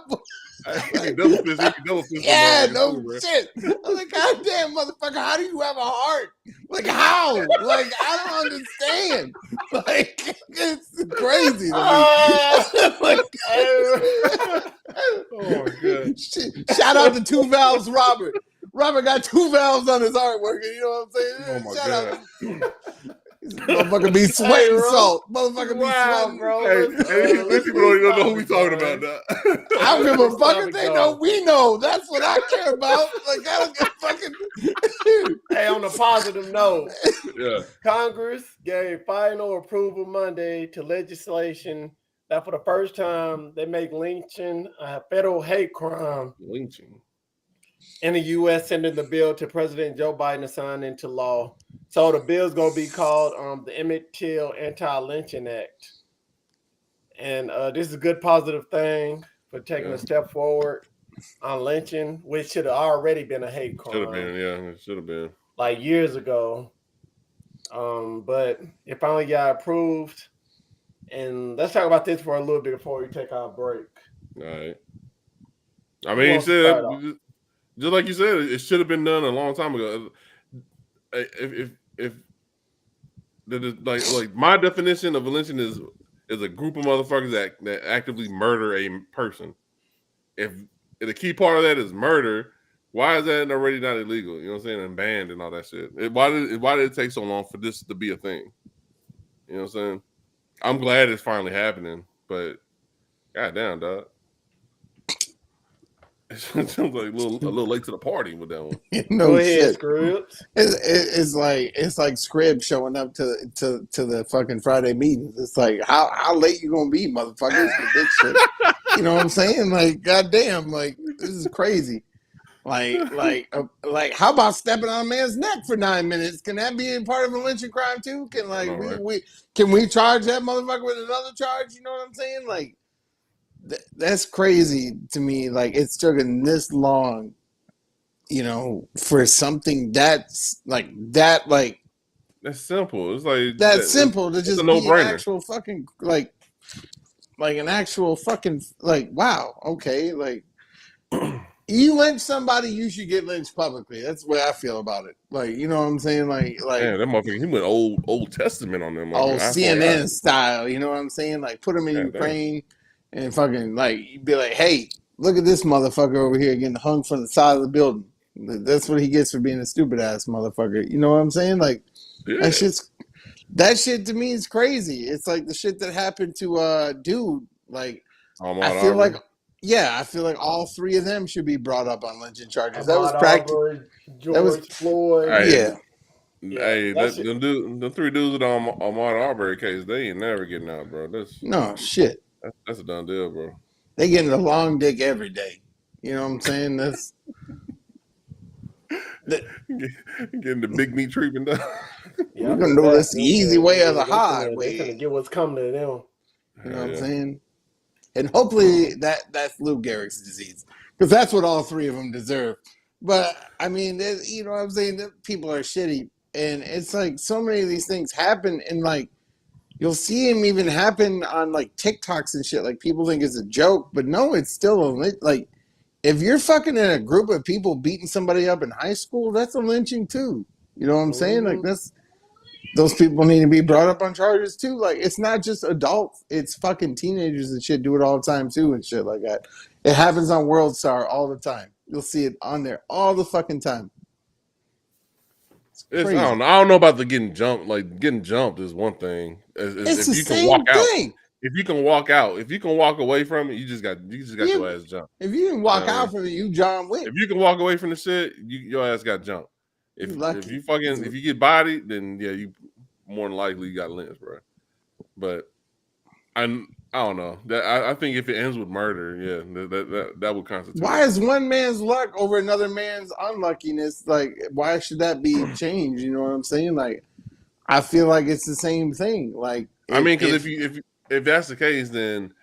Yeah, no shit. I'm like, goddamn, motherfucker, how do you have a heart? Like, how? Like, I don't understand. Like, it's crazy to me. Like, oh my god! Shout out to Two Valves Robert. Robert got 2 valves on his heart working. You know what I'm saying? Oh my Shout god! out. Motherfucker be sweating salt. Motherfucker be sweating. Bro. Hey, these people don't even know who we talking about now. I don't give a fuck if they know. We know. That's what I care about. Like, I don't give a fucking. Hey, on a positive note, Yeah. Congress gave final approval Monday to legislation that for the first time they make lynching a federal hate crime. Lynching. In the U.S., sending the bill to President Joe Biden to sign into law. So the bill's going to be called the Emmet Till Anti-Lynching Act. And this is a good positive thing for taking a step forward on lynching, which should have already been a hate crime. Should have been, yeah. It should have been. Like years ago. But it finally got approved. And let's talk about this for a little bit before we take our break. All right. I mean, he said, just like you said, it should have been done a long time ago. If like my definition of a lynching is a group of motherfuckers that actively murder a person. If the key part of that is murder, why is that already not illegal? You know what I'm saying? And banned and all that shit. Why did it take so long for this to be a thing? You know what I'm saying? I'm glad it's finally happening, but goddamn, dog. It sounds like a little late to the party with that one. No Go ahead, shit. Scribs. It's like Scribs showing up to the fucking Friday meetings. It's like how late you gonna be, motherfuckers? With this shit. You know what I'm saying? Like, goddamn, like this is crazy. Like, how about stepping on a man's neck for 9 minutes? Can that be part of a lynching crime too? Can we charge that motherfucker with another charge? You know what I'm saying? Like, that's crazy to me. Like, it's taken this long, you know, for something that's like that. Like, that's simple. It's like that's simple to just a be no-brainer. an actual fucking like an actual fucking like wow. Okay, like. You lynch somebody, you should get lynched publicly. That's the way I feel about it. Like, you know what I'm saying? Like, man, that motherfucker, he went Old Testament on them. Oh, CNN style. You know what I'm saying? Like, put him in Ukraine and fucking like be like, hey, look at this motherfucker over here getting hung from the side of the building. That's what he gets for being a stupid ass motherfucker. You know what I'm saying? Like, that shit to me is crazy. It's like the shit that happened to dude. Like, I feel like all 3 of them should be brought up on lynching charges. That was practical. George Floyd. Yeah. Hey, the 3 dudes with the Ahmaud Arbery case, they ain't never getting out, bro. Shit. That's a done deal, bro. They getting a long dick every day. You know what I'm saying? That's getting the big meat treatment done. We're gonna do this the easy way or the hard way. They're gonna get what's coming to them. You know what I'm saying? And hopefully that's Lou Gehrig's disease, because that's what all 3 of them deserve. But I mean, you know what I'm saying? People are shitty, and it's like so many of these things happen, and like you'll see them even happen on like TikToks and shit. Like people think it's a joke, but no, it's still like if you're fucking in a group of people beating somebody up in high school, that's a lynching too. You know what I'm saying? Like those people need to be brought up on charges too. Like, it's not just adults, it's fucking teenagers and shit do it all the time too and shit like that. It happens on World Star all the time. You'll see it on there all the fucking time. I don't know about the getting jumped. Like, getting jumped is one thing. It's the same thing. If you can walk out, if you can walk away from it, you just got your ass jumped. If you can walk out from it, you John Wick. If you can walk away from the shit, your ass got jumped. If you get bodied, then yeah, you more than likely got lynched, bro. But I don't know. I think if it ends with murder, yeah, that would constitute. Why is one man's luck over another man's unluckiness? Like, why should that be changed? You know what I'm saying? Like, I feel like it's the same thing. Like, I mean, because if that's the case, then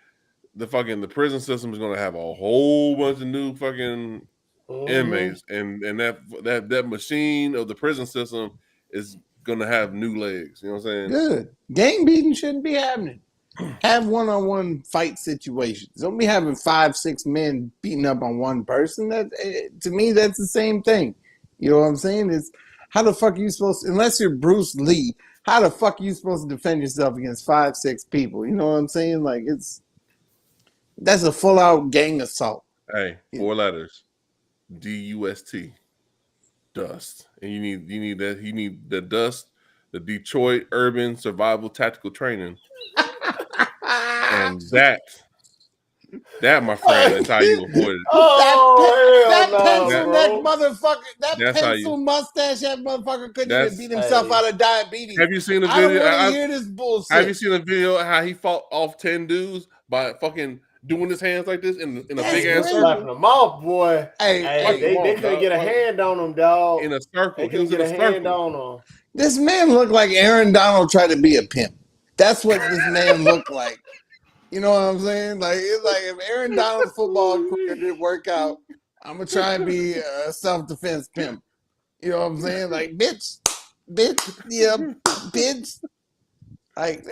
the prison system is going to have a whole bunch of new fucking inmates, and that machine of the prison system is gonna have new legs. You know what I'm saying? Good. Gang beating shouldn't be happening. Have one-on-one fight situations. Don't be having 5-6 men beating up on one person. That to me, that's the same thing. You know what I'm saying? It's how the fuck are you supposed to, unless you're Bruce Lee, how the fuck are you supposed to defend yourself against 5-6 people? You know what I'm saying? Like that's a full-out gang assault. Hey, 4 letters. DUST. Dust. And you need the dust, the Detroit Urban Survival Tactical Training. And that, my friend, is how you avoid it. That pencil neck motherfucker, that pencil mustache, that motherfucker couldn't even beat himself out of diabetes. Have you seen a video? I don't want to hear this bullshit. Have you seen a video how he fought off 10 dudes by fucking doing his hands like this in a big ass circle? Slapping them off, boy. Hey, they couldn't get a hand on him, dog. In a circle. They couldn't get a hand on him. This man looked like Aaron Donald tried to be a pimp. That's what this man looked like. You know what I'm saying? Like it's like if Aaron Donald's football career didn't work out, I'm gonna try and be a self-defense pimp. You know what I'm saying? Like bitch, yeah, bitch. Like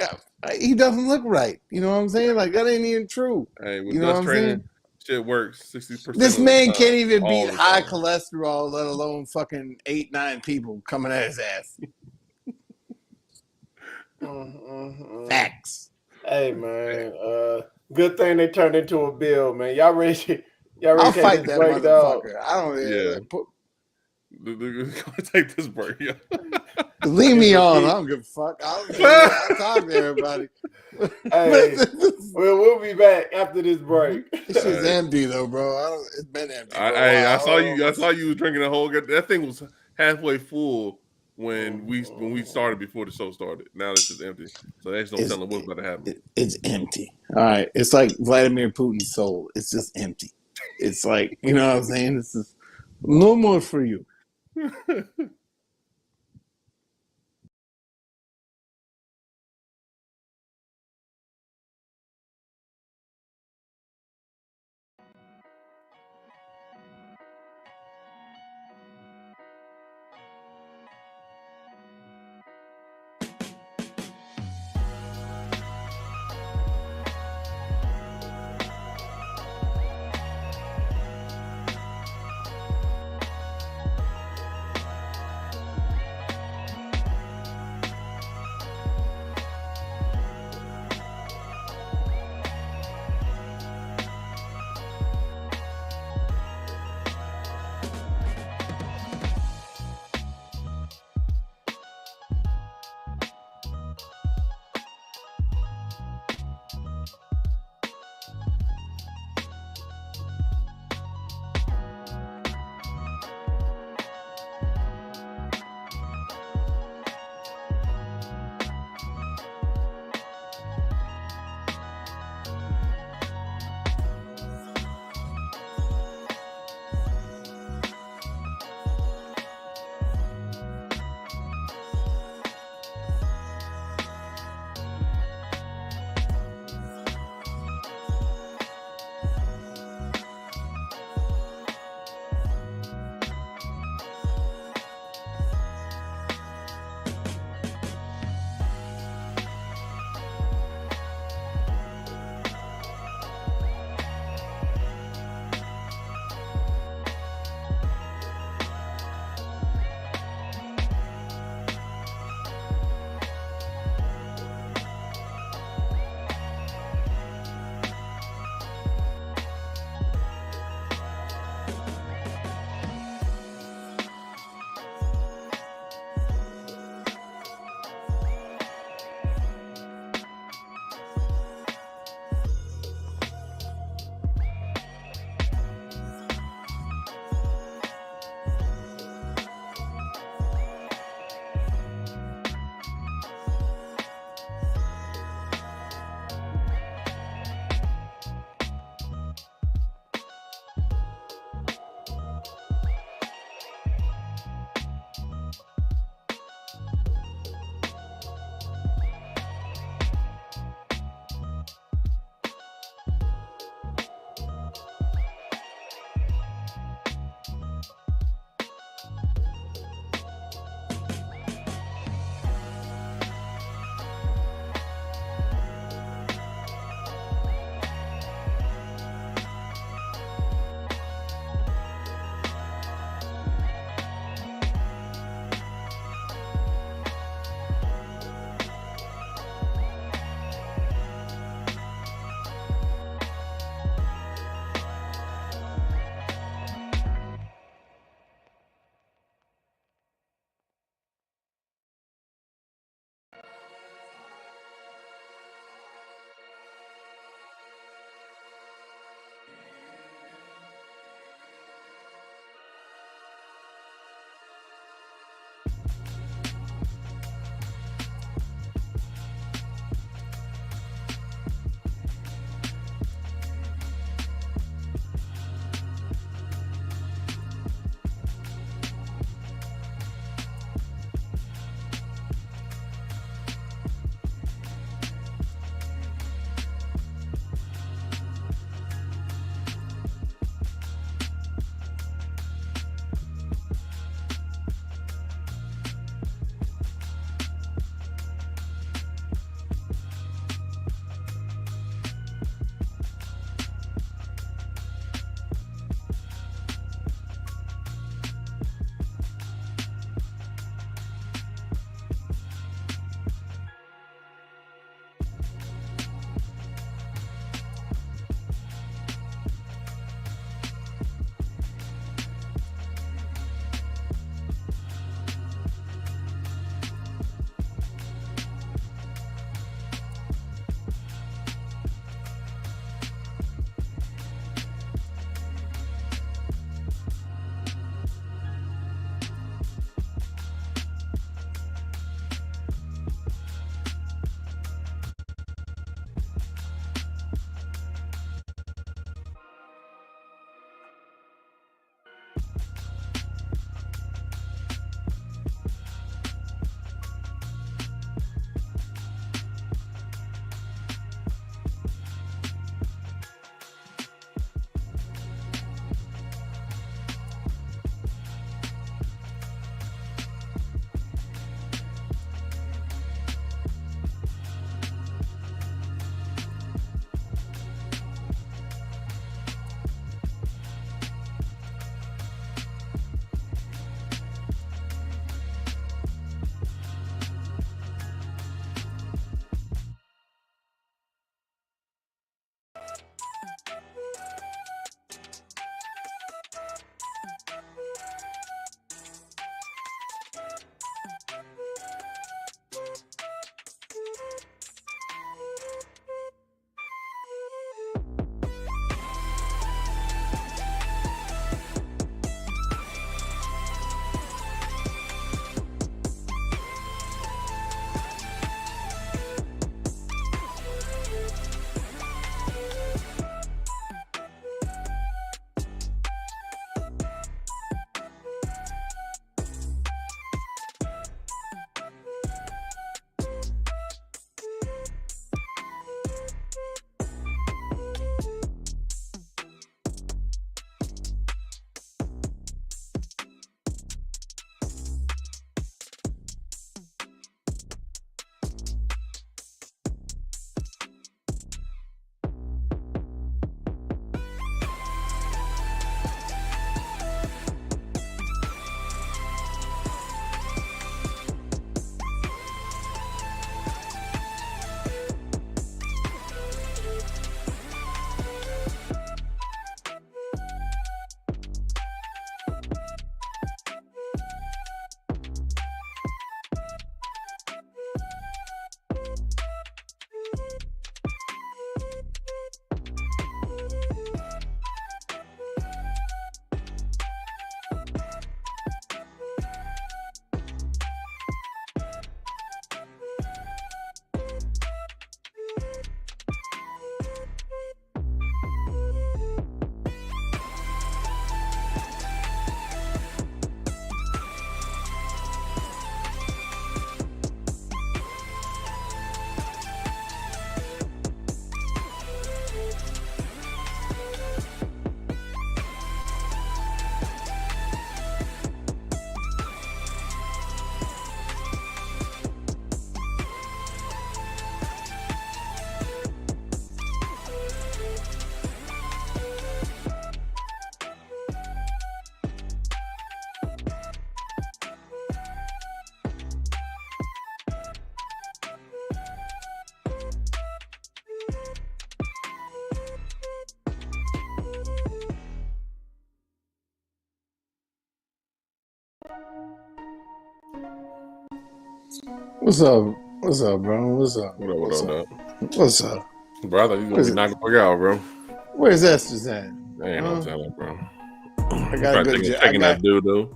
he doesn't look right. You know what I'm saying? Like that ain't even true. Hey, with you know dust what I'm training, saying? shit works 60%. This man can't even beat high cholesterol, let alone fucking 8-9 people coming at his ass. Facts. Hey man, good thing they turned into a bill, man. Y'all ready? I'll fight that motherfucker. I don't. Take this break. Yeah. Leave me on. I don't give a fuck. I'll talk to everybody. Hey, we'll be back after this break. This shit's empty though, bro. It's been empty. I saw you. I saw you drinking a whole. That thing was halfway full when we started before the show started. Now it's just empty. So there's no telling what's about to happen. It's empty. All right. It's like Vladimir Putin's soul. It's just empty. It's like, you know what I'm saying? It's just no more for you. What's up? What's up, bro? What's up? What up, dog? What's up? Bro, I thought you gonna be knocking the fuck out, bro. Where's Esther's at? Ain't no telling, bro. I got a good joke. Taking that dude, though.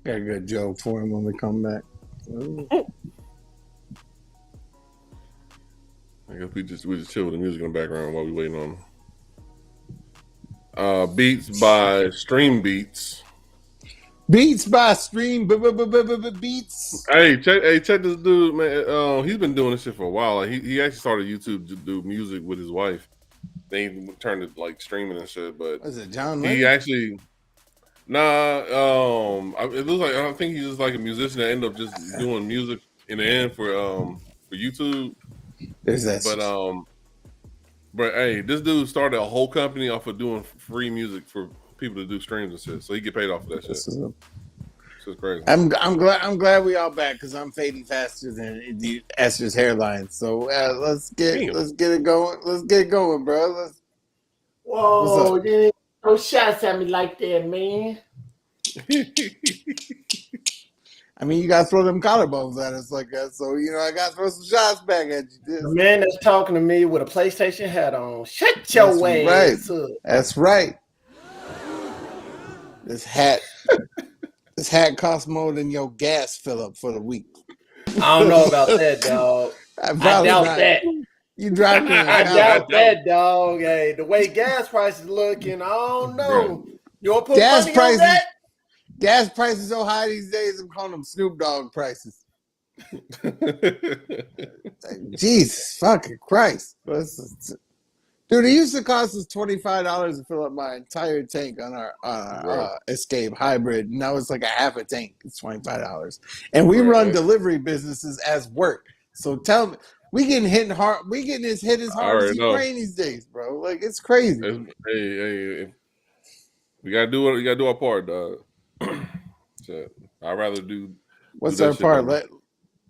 Got a good joke for him when we come back. I guess we just chill with the music in the background while we waiting on Beats by Stream Beats. Beats by Stream Beats. Hey, check this dude, man. He's been doing this shit for a while. Like, he actually started YouTube to do music with his wife. Then he turned it like streaming and shit. But was it John? He actually, it looks like I think he's just like a musician that ended up just doing music in the end for YouTube. There's that. But hey, this dude started a whole company off of doing free music for people to do streams and shit, so he get paid off of that shit. It's just crazy. I'm glad we all back because I'm fading faster than Esther's hairline. So let's get it going. Let's get it going, bro. Whoa, you ain't no shots at me like that, man. I mean, you gotta throw them collarbones at us like that. So I gotta throw some shots back at you. The man that's talking to me with a PlayStation hat on. Shut your way. Right. That's right. This hat costs more than your gas fill up for the week. I don't know about that, dog. I doubt that. You driving? I doubt that, dog. Hey, the way gas prices looking, I don't know. You want to put money on that? Gas prices so high these days. I'm calling them Snoop Dogg prices. Jesus fucking Christ! Dude, it used to cost us $25 to fill up my entire tank on our Escape Hybrid. Now it's like a half a tank. It's $25, and we run delivery businesses as work. So tell me, we getting hit hard. We getting hit as hard as Ukraine these days, bro. Like it's crazy. Hey, we gotta do our part, dog. So I'd rather do. What's our part?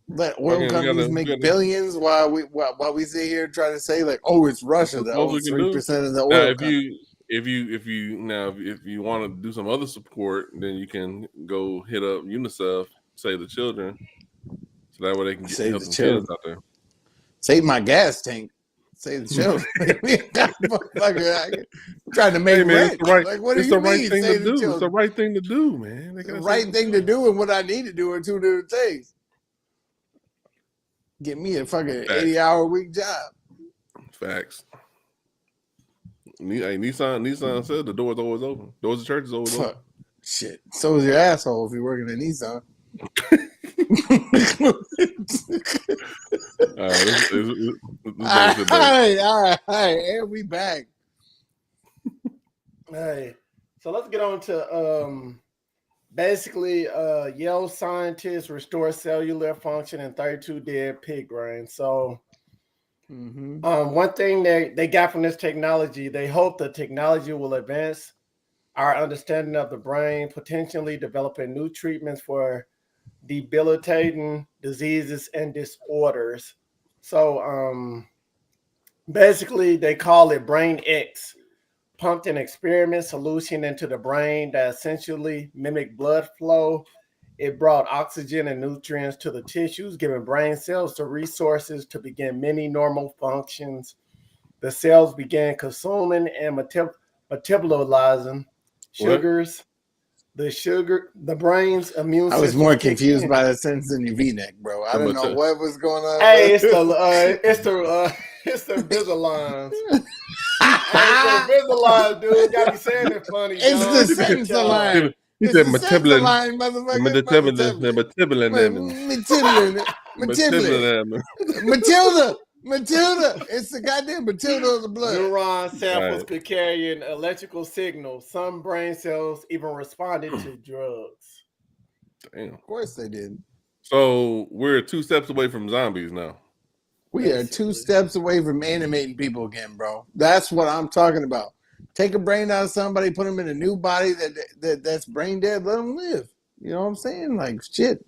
Let oil companies make billions while we sit here trying to say like, oh, it's Russia that owns 3% of the oil. If you want to do some other support, then you can go hit up UNICEF, Save the Children, so that way they can help the kids out there. Save my gas tank. Save the children. I'm trying to make rent. What do you mean? Save the children? It's the right thing to do, man. The right thing to do and what I need to do are two different things. Get me a fucking 80-hour week job. Facts. Hey, Nissan said the door's always open. Doors of church is always open. Shit. So is your asshole if you're working at Nissan. All right, and we back. Hey, so let's get on to basically Yale scientists restore cellular function in 32 dead pig brains. So one thing they got from this technology, they hope the technology will advance our understanding of the brain, potentially developing new treatments for debilitating diseases and disorders. So basically they call it Brain X, pumped an experiment solution into the brain that essentially mimicked blood flow. It brought oxygen and nutrients to the tissues, giving brain cells the resources to begin many normal functions. The cells began consuming and metabolizing sugars. The brain's immune system. I was more confused by the sentence than your V-neck, bro. I don't know what was going on. Hey, it's the Invisalign. Invisalign, dude. Gotta be saying it funny. It's the sentence line. He said metabolin. Matilda. It's the goddamn Matilda of the blood. Neuron samples could carry an electrical signal. Some brain cells even responded to drugs. Damn. Of course they did. So we're 2 steps away from zombies now. We are 2 steps away from animating people again, bro. That's what I'm talking about. Take a brain out of somebody, put them in a new body that's brain dead, let them live. You know what I'm saying? Like, shit.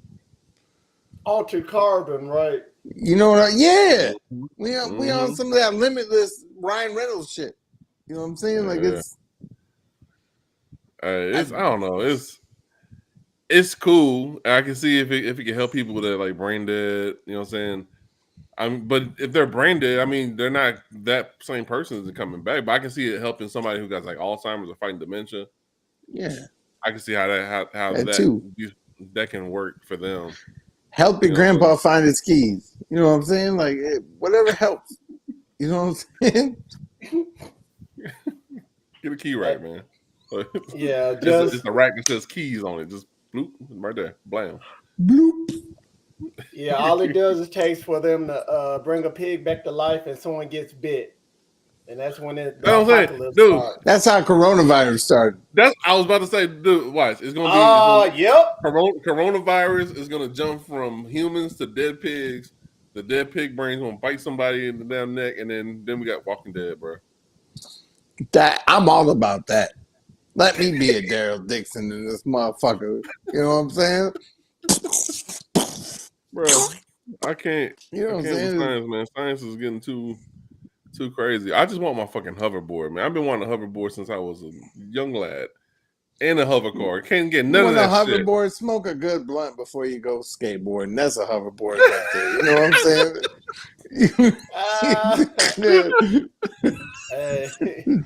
Altered carbon, right? You know what? Yeah. We on some of that limitless Ryan Reynolds shit. You know what I'm saying? Like, it's I don't know. it's cool. I can see if it can help people that like brain dead. You know what I'm saying? But if they're brain dead, I mean, they're not that same person is coming back. But I can see it helping somebody who got like Alzheimer's or fighting dementia. Yeah, I can see how that too. that can work for them. Help your grandpa find his keys. You know what I'm saying? Like whatever helps. You know what I'm saying? Get a key right, man. Yeah, it's a rack that says keys on it. Just bloop right there, blam. Bloop. Yeah, all it does is takes for them to bring a pig back to life, and someone gets bit, and that's when the apocalypse starts. That's how coronavirus started. I was about to say, dude. Watch, it's gonna be. Yep. Coronavirus is gonna jump from humans to dead pigs. The dead pig brain's gonna bite somebody in the damn neck, and then we got Walking Dead, bro. That I'm all about that. Let me be a Daryl Dixon in this motherfucker. You know what I'm saying? Bro, I can't. You know what I'm saying? saying? Man. Science is getting too crazy. I just want my fucking hoverboard, man. I've been wanting a hoverboard since I was a young lad. And a hover car. Can't get none of that shit. Hoverboard, smoke a good blunt before you go skateboarding. That's a hoverboard right there. You know what I'm saying?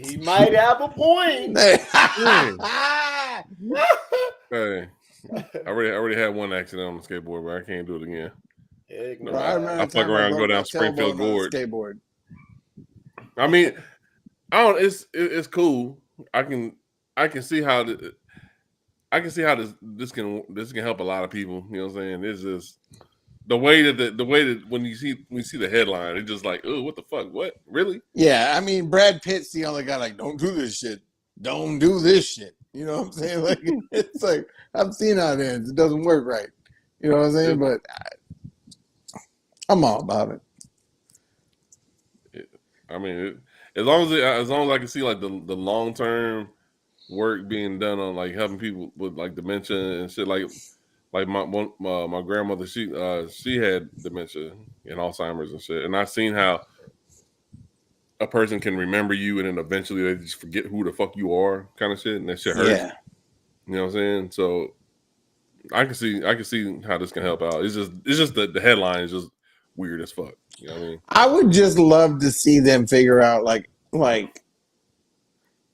He might have a point. Hey, I already had one accident on the skateboard, but I can't do it again. No, I fuck around and go down Springfield Gorge. Skateboard. I mean, it's cool. I can see how this can help a lot of people. You know what I'm saying? It's just the way that when you see the headline, it's just like, oh, what the fuck? What? Really? Yeah, I mean, Brad Pitt's the only guy like, don't do this shit. Don't do this shit. You know what I'm saying? Like, it's like, I've seen how it ends. It doesn't work right. You know what I'm saying? But I'm all about it. I mean, as long as I can see like the long term work being done on like helping people with like dementia and shit, like my grandmother, she had dementia and Alzheimer's and shit, and I've seen how a person can remember you and then eventually they just forget who the fuck you are, kind of shit, and that shit hurts. Yeah. You know what I'm saying? So I can see how this can help out. It's just the headline is just weird as fuck. You know what I mean? I would just love to see them figure out like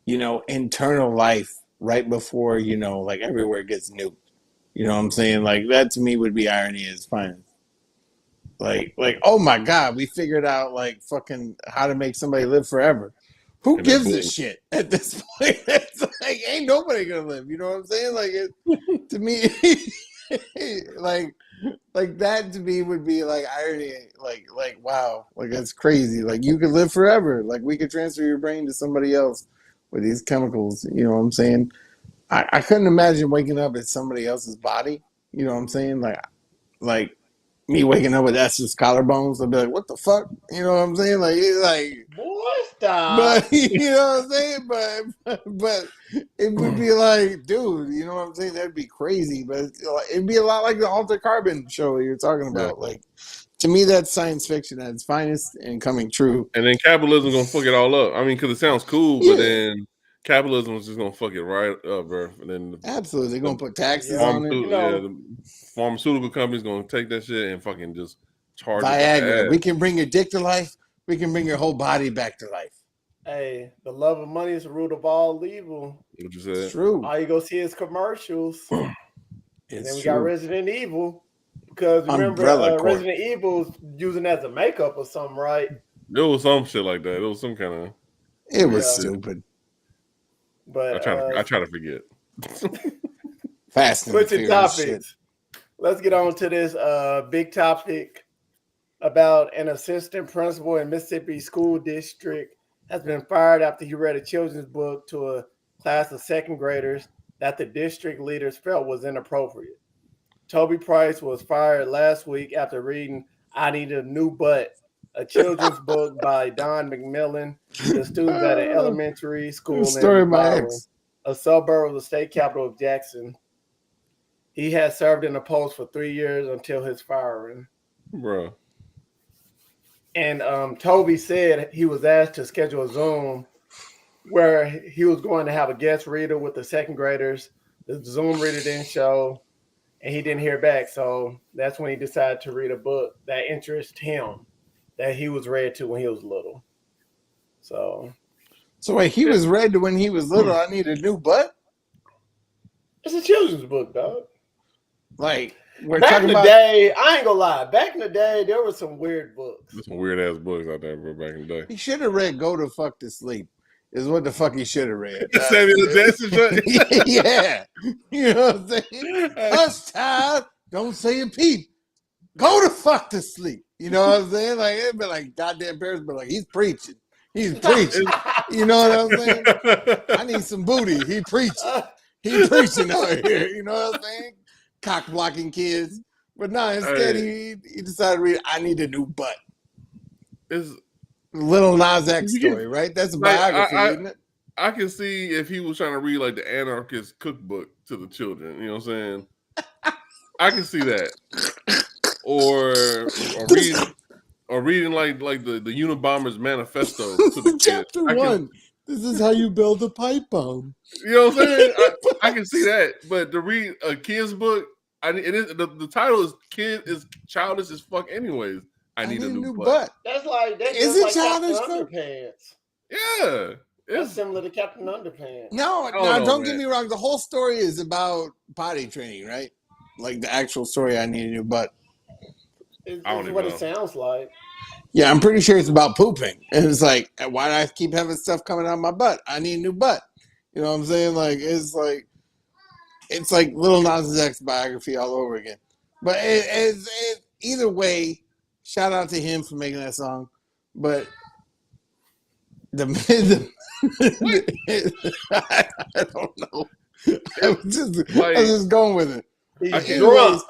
internal life right before, like everywhere gets nuked. You know what I'm saying? Like that to me would be irony at its finest. Like, oh my God, we figured out like fucking how to make somebody live forever. Who gives a shit at this point? It's like ain't nobody gonna live. You know what I'm saying? Like to me, like that to me would be like irony. Like wow, like that's crazy. Like you could live forever. Like we could transfer your brain to somebody else with these chemicals. You know what I'm saying? I couldn't imagine waking up in somebody else's body. You know what I'm saying? Like me waking up with Esther's collarbones. I'd be like, what the fuck? You know what I'm saying? Like boy, stop. But you know what I'm saying? But it would be like, dude, you know what I'm saying? That'd be crazy. But it'd be a lot like the Altered Carbon show you're talking about. Yeah. Like to me, that's science fiction at its finest and coming true. And then capitalism gonna fuck it all up. I mean, because it sounds cool, but then capitalism is just gonna fuck it right up, bro. And then absolutely, they're gonna put taxes on it. The pharmaceutical company's gonna take that shit and fucking just charge Viagra. it. We can bring your dick to life. We can bring your whole body back to life. Hey, the love of money is the root of all evil. What you said? It's true. All you go see is commercials. And then we got Resident Evil. Because remember, Resident Evil's using that as a makeup or something, right? There was some shit like that. It was some kind of. It was stupid. But I try to forget. Fast and switching topics. Shit. Let's get on to this big topic about an assistant principal in Mississippi school district has been fired after he read a children's book to a class of second graders that the district leaders felt was inappropriate. Toby Price was fired last week after reading I Need a New Butt, a children's book by Don McMillan, the students at an elementary school in Byron, a suburb of the state capital of Jackson. He has served in the post for 3 years until his firing. Bro. And Toby said he was asked to schedule a Zoom where he was going to have a guest reader with the second graders The Zoom reader didn't show, and he didn't hear back. So that's when he decided to read a book that interested him, that he was read to when he was little. So wait, he was read to when he was little. I need a new butt. it's a children's book, dog. Like we're Back talking in the about. day, I ain't gonna lie. Back in the day, there were some weird books. There's some weird ass books out there back in the day. He should have read "Go to Fuck to Sleep." Is what the fuck he should have read. Samuel Jackson joint? Yeah, you know what I'm saying. Hush, child, don't say a peep. Go to fuck to sleep. You know what I'm saying? Like it'd be like goddamn parents, but like he's preaching. He's preaching. You know what I'm saying? I need some booty. He preaching. He preaching out here. You know what I'm saying? Cock blocking kids. But no, instead he decided to read I Need a New Butt. It's Little Nas X story, right? That's a biography, isn't it? I can see if he was trying to read like the anarchist cookbook to the children. You know what I'm saying? I can see that. Or reading like the Unabomber's manifesto to the kids. Chapter 1. This is how you build a pipe bomb. You know what I'm saying? I can see that, but to read a kid's book, the title is childish as fuck. Anyways, I need a new butt. That's like is it like childish? Captain Underpants. Yeah, it's similar to Captain Underpants. No, don't get me wrong. The whole story is about potty training, right? Like the actual story. I need a new butt. It's what it sounds like. Yeah, I'm pretty sure it's about pooping. And it's like, why do I keep having stuff coming out of my butt? I need a new butt. You know what I'm saying? Like it's like Little Nas X biography all over again. But either way, shout out to him for making that song. But I don't know. I was just going with it. He's drunk.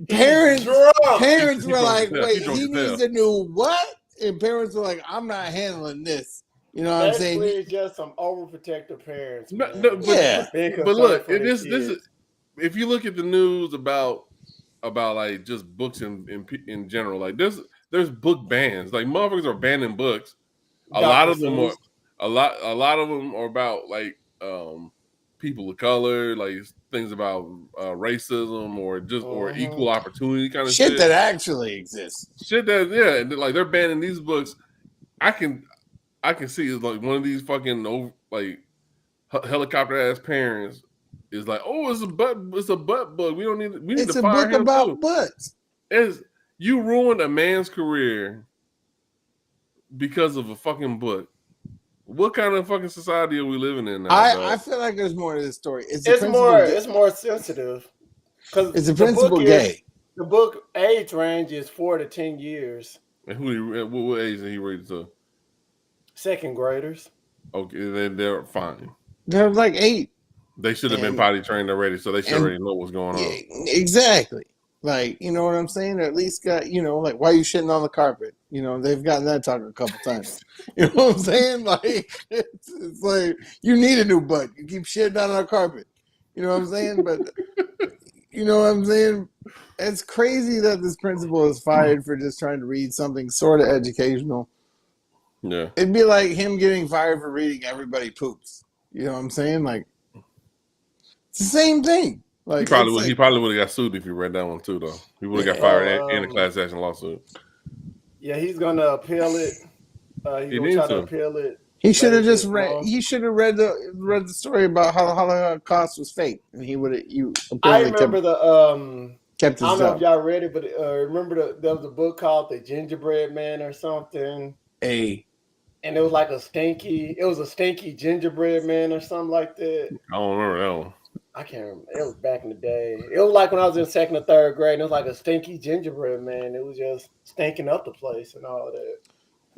Parents were like, wait, he needs a new what? And parents were like, I'm not handling this. You know what I'm saying? It's just some overprotective parents. But look, this is if you look at the news about like just books in general, like there's book bans. Like motherfuckers are banning books. A lot of them are about like people of color, like things about racism or equal opportunity kind of shit that actually exists. Shit that like they're banning these books. I can see it's like one of these fucking like helicopter ass parents is like, oh, it's a butt book. We need to fire him. It's a book about butts. You ruined a man's career because of a fucking book. What kind of fucking society are we living in now? I feel like there's more to this story. It's more sensitive because it's a principal gay. The book age range is 4 to 10 years. And what age did he read it to? Second graders. Okay, they're fine. They're like 8. They should have been potty trained already, so they should already know what's going on. Exactly. Like, you know what I'm saying? Or at least got, like, why are you shitting on the carpet? They've gotten that talk a couple times. You know what I'm saying? Like, it's like, you need a new butt. You keep shitting on our carpet. You know what I'm saying? But, you know what I'm saying? It's crazy that this principal is fired for just trying to read something sort of educational. Yeah. It'd be like him getting fired for reading Everybody Poops. You know what I'm saying? Like, it's the same thing. Like he probably would have got sued if he read that one too, though. He would have got fired and a class action lawsuit. Yeah, he's gonna appeal it. He's gonna try to appeal it. He should have just read. He should have read the story about how the Holocaust was fake, and he would have. I remember kept his I don't job. know if y'all read it, but remember there was a book called The Gingerbread Man or something. And it was like a stinky gingerbread man or something like that. I don't remember that one. I can't remember. It was back in the day. It was like when I was in 2nd or 3rd grade, and it was like a stinky gingerbread man. It was just stinking up the place and all of that.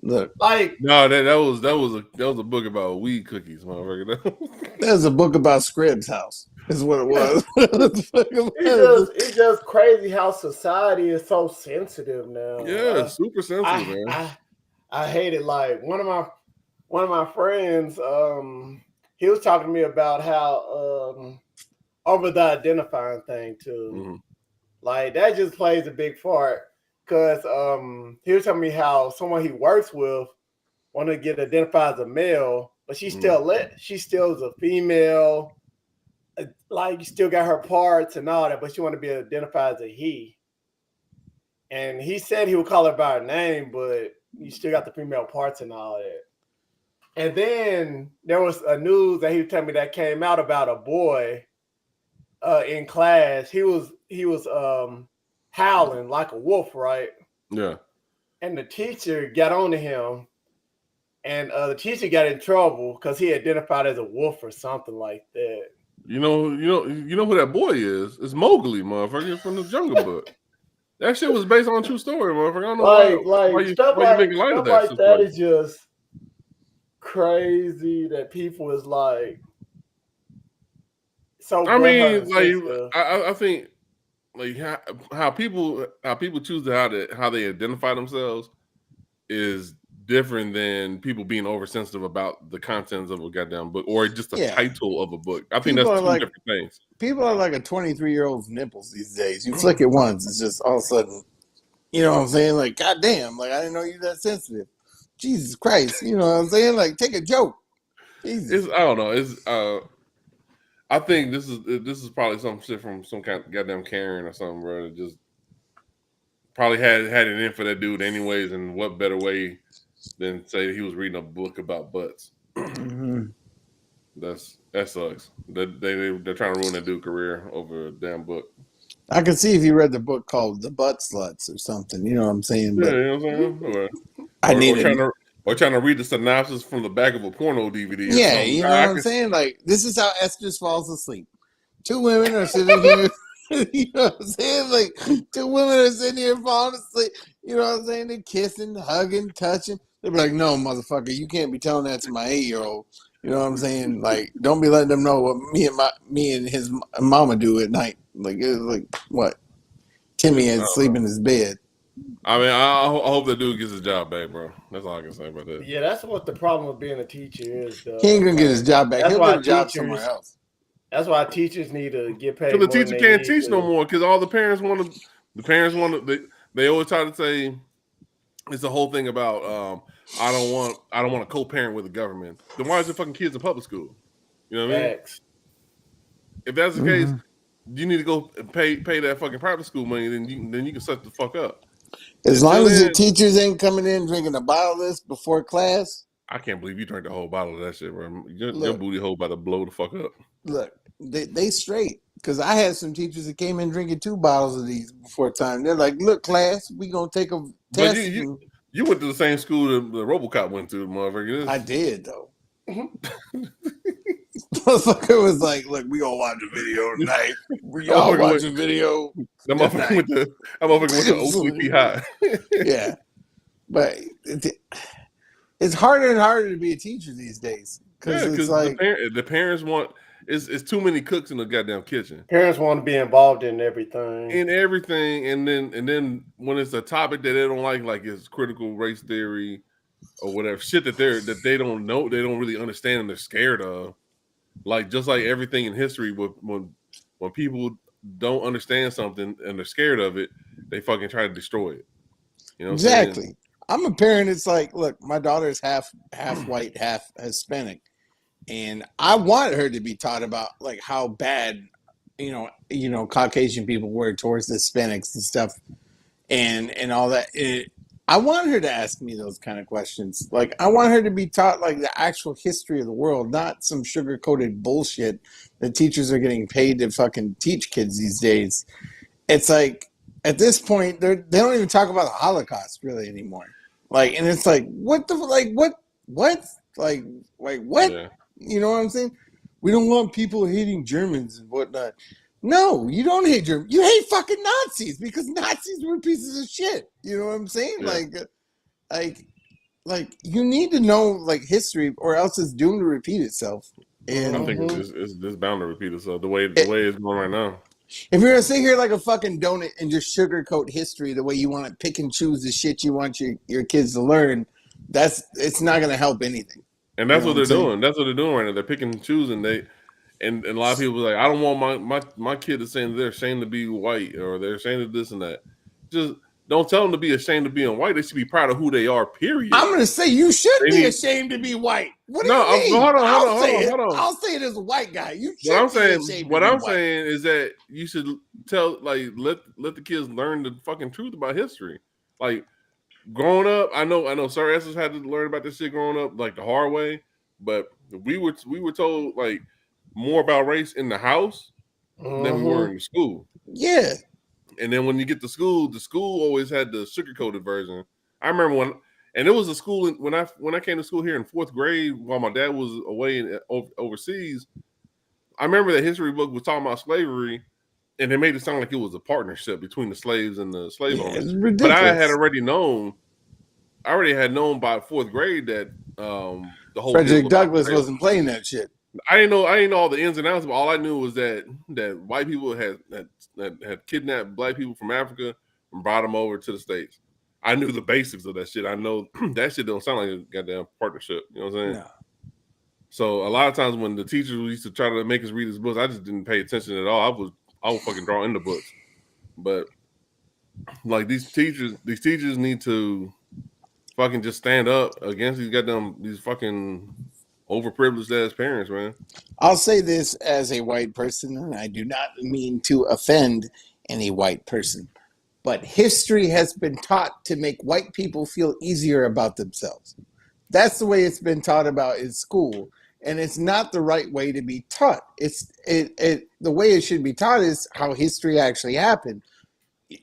Look, like no, that was a book about weed cookies, motherfucker. That was a book about Scribbs' house. Is what it was. It's just crazy how society is so sensitive now. Yeah, super sensitive, man. I hate it. Like one of my friends, he was talking to me about how over the identifying thing too. Mm-hmm. Like that just plays a big part because he was telling me how someone he works with wanted to get identified as a male, but she's still is a female, like you still got her parts and all that, but she want to be identified as a he. And he said he would call her by her name, but you still got the female parts and all that. And then there was a news that he was telling me that came out about a boy in class. He was howling like a wolf, right? Yeah. And the teacher got onto him, and the teacher got in trouble because he identified as a wolf or something like that. You know who that boy is? It's Mowgli, motherfucker, from the Jungle Book. That shit was based on a true story, motherfucker. I don't know why you making light of that. Stuff like that is just crazy that people is like so. I mean, like I think like how people choose how they identify themselves is different than people being oversensitive about the contents of a goddamn book or just the title of a book. I think that's two different things. People are like a 23-year-old's nipples these days. You flick it once, it's just all of a sudden, you know what I'm saying? Like, goddamn, like I didn't know you're that sensitive. Jesus Christ, you know what I'm saying? Like, take a joke. Jesus. I don't know. I think this is probably some shit from some kind of goddamn Karen or something, bro. That just probably had it in for that dude anyways, and what better way than say he was reading a book about butts. Mm-hmm. That sucks. They're trying to ruin that dude's career over a damn book. I could see if you read the book called The Butt Sluts or something. You know what I'm saying? Yeah, but you know what I'm saying? Or trying to read the synopsis from the back of a porno DVD. Yeah, you know what I'm saying? Like, this is how Esther falls asleep. Two women are sitting here. You know what I'm saying? Like, two women are sitting here falling asleep. You know what I'm saying? They're kissing, hugging, touching. They'll be like, no, motherfucker, you can't be telling that to my 8-year-old. You know what I'm saying? Like, don't be letting them know what me and his mama do at night. Like, it was like, what? Timmy had to sleep in his bed. I mean, I hope that dude gets his job back, bro. That's all I can say about that. Yeah, that's what the problem with being a teacher is, though. He ain't gonna get his job back. He'll get a job somewhere else. That's why teachers need to get paid. Because the teacher can't teach no more. Because all the parents want to. The parents want to. They always try to say it's the whole thing about I don't want to co-parent with the government. Then why is your fucking kids in public school? You know what I mean? If that's the case, you need to go pay that fucking private school money. Then you can shut the fuck up. As long as the teachers ain't coming in drinking a bottle of this before class. I can't believe you drank the whole bottle of that shit, bro. Your booty hole about to blow the fuck up. Look, they straight. Because I had some teachers that came in drinking 2 bottles of these before time. They're like, look, class, we going to take a test. But you went to the same school that the RoboCop went to, motherfucker. I did, though. Motherfucker was like, look, we gonna watch a video tonight. We all watch a video. That motherfucker went to OCP High. Yeah. But it's harder and harder to be a teacher these days. Because it's like the parents want it's too many cooks in the goddamn kitchen. Parents want to be involved in everything. And then when it's a topic that they don't like it's critical race theory or whatever shit that they don't know, they don't really understand and they're scared of. Like just like everything in history, when people don't understand something and they're scared of it, they fucking try to destroy it. You know what exactly. I'm a parent. It's like, look, my daughter is half white, half Hispanic, and I want her to be taught about like how bad, you know, Caucasian people were towards the Hispanics and stuff, and all that. I want her to ask me those kind of questions. Like, I want her to be taught like the actual history of the world, not some sugar-coated bullshit that teachers are getting paid to fucking teach kids these days. It's like, at this point, they don't even talk about the Holocaust really anymore. Like, and it's like, what? Like, what? Yeah. You know what I'm saying? We don't want people hating Germans and whatnot. No, you don't hate Germans. You hate fucking Nazis because Nazis were pieces of shit. You know what I'm saying? Yeah. Like you need to know like history, or else it's doomed to repeat itself. And I think it's bound to repeat itself the way it's going right now. If you're gonna sit here like a fucking donut and just sugarcoat history the way you want to pick and choose the shit you want your kids to learn, it's not gonna help anything. And that's what they're doing. That's what they're doing right now. They're picking and choosing. And a lot of people are like, I don't want my kid to say they're ashamed to be white or they're ashamed of this and that. Just don't tell them to be ashamed of being white. They should be proud of who they are. Period. I'm gonna say you should be ashamed to be white. What do you mean? Hold on. I'll say it as a white guy. You should What I'm saying is that you should let the kids learn the fucking truth about history. Like growing up, I know Sir Estes had to learn about this shit growing up like the hard way, but we were told like more about race in the house than we were in the school. Yeah. And then when you get to school, the school always had the sugar-coated version. I remember and it was a school when I came to school here in 4th grade while my dad was away overseas. I remember the history book was talking about slavery, and they made it sound like it was a partnership between the slaves and the slave owners. It's ridiculous. But I already had known by 4th grade that the whole Frederick Douglass wasn't playing that shit. I didn't know all the ins and outs, but all I knew was that white people had kidnapped black people from Africa and brought them over to the States. I knew the basics of that shit. I know that shit don't sound like a goddamn partnership. You know what I'm saying? No. So a lot of times when the teachers used to try to make us read his books, I just didn't pay attention at all. I would fucking draw in the books. But like these teachers need to fucking just stand up against these fucking overprivileged ass parents, man. I'll say this as a white person, and I do not mean to offend any white person, but history has been taught to make white people feel easier about themselves. That's the way it's been taught about in school, and it's not the right way to be taught. The way it should be taught is how history actually happened.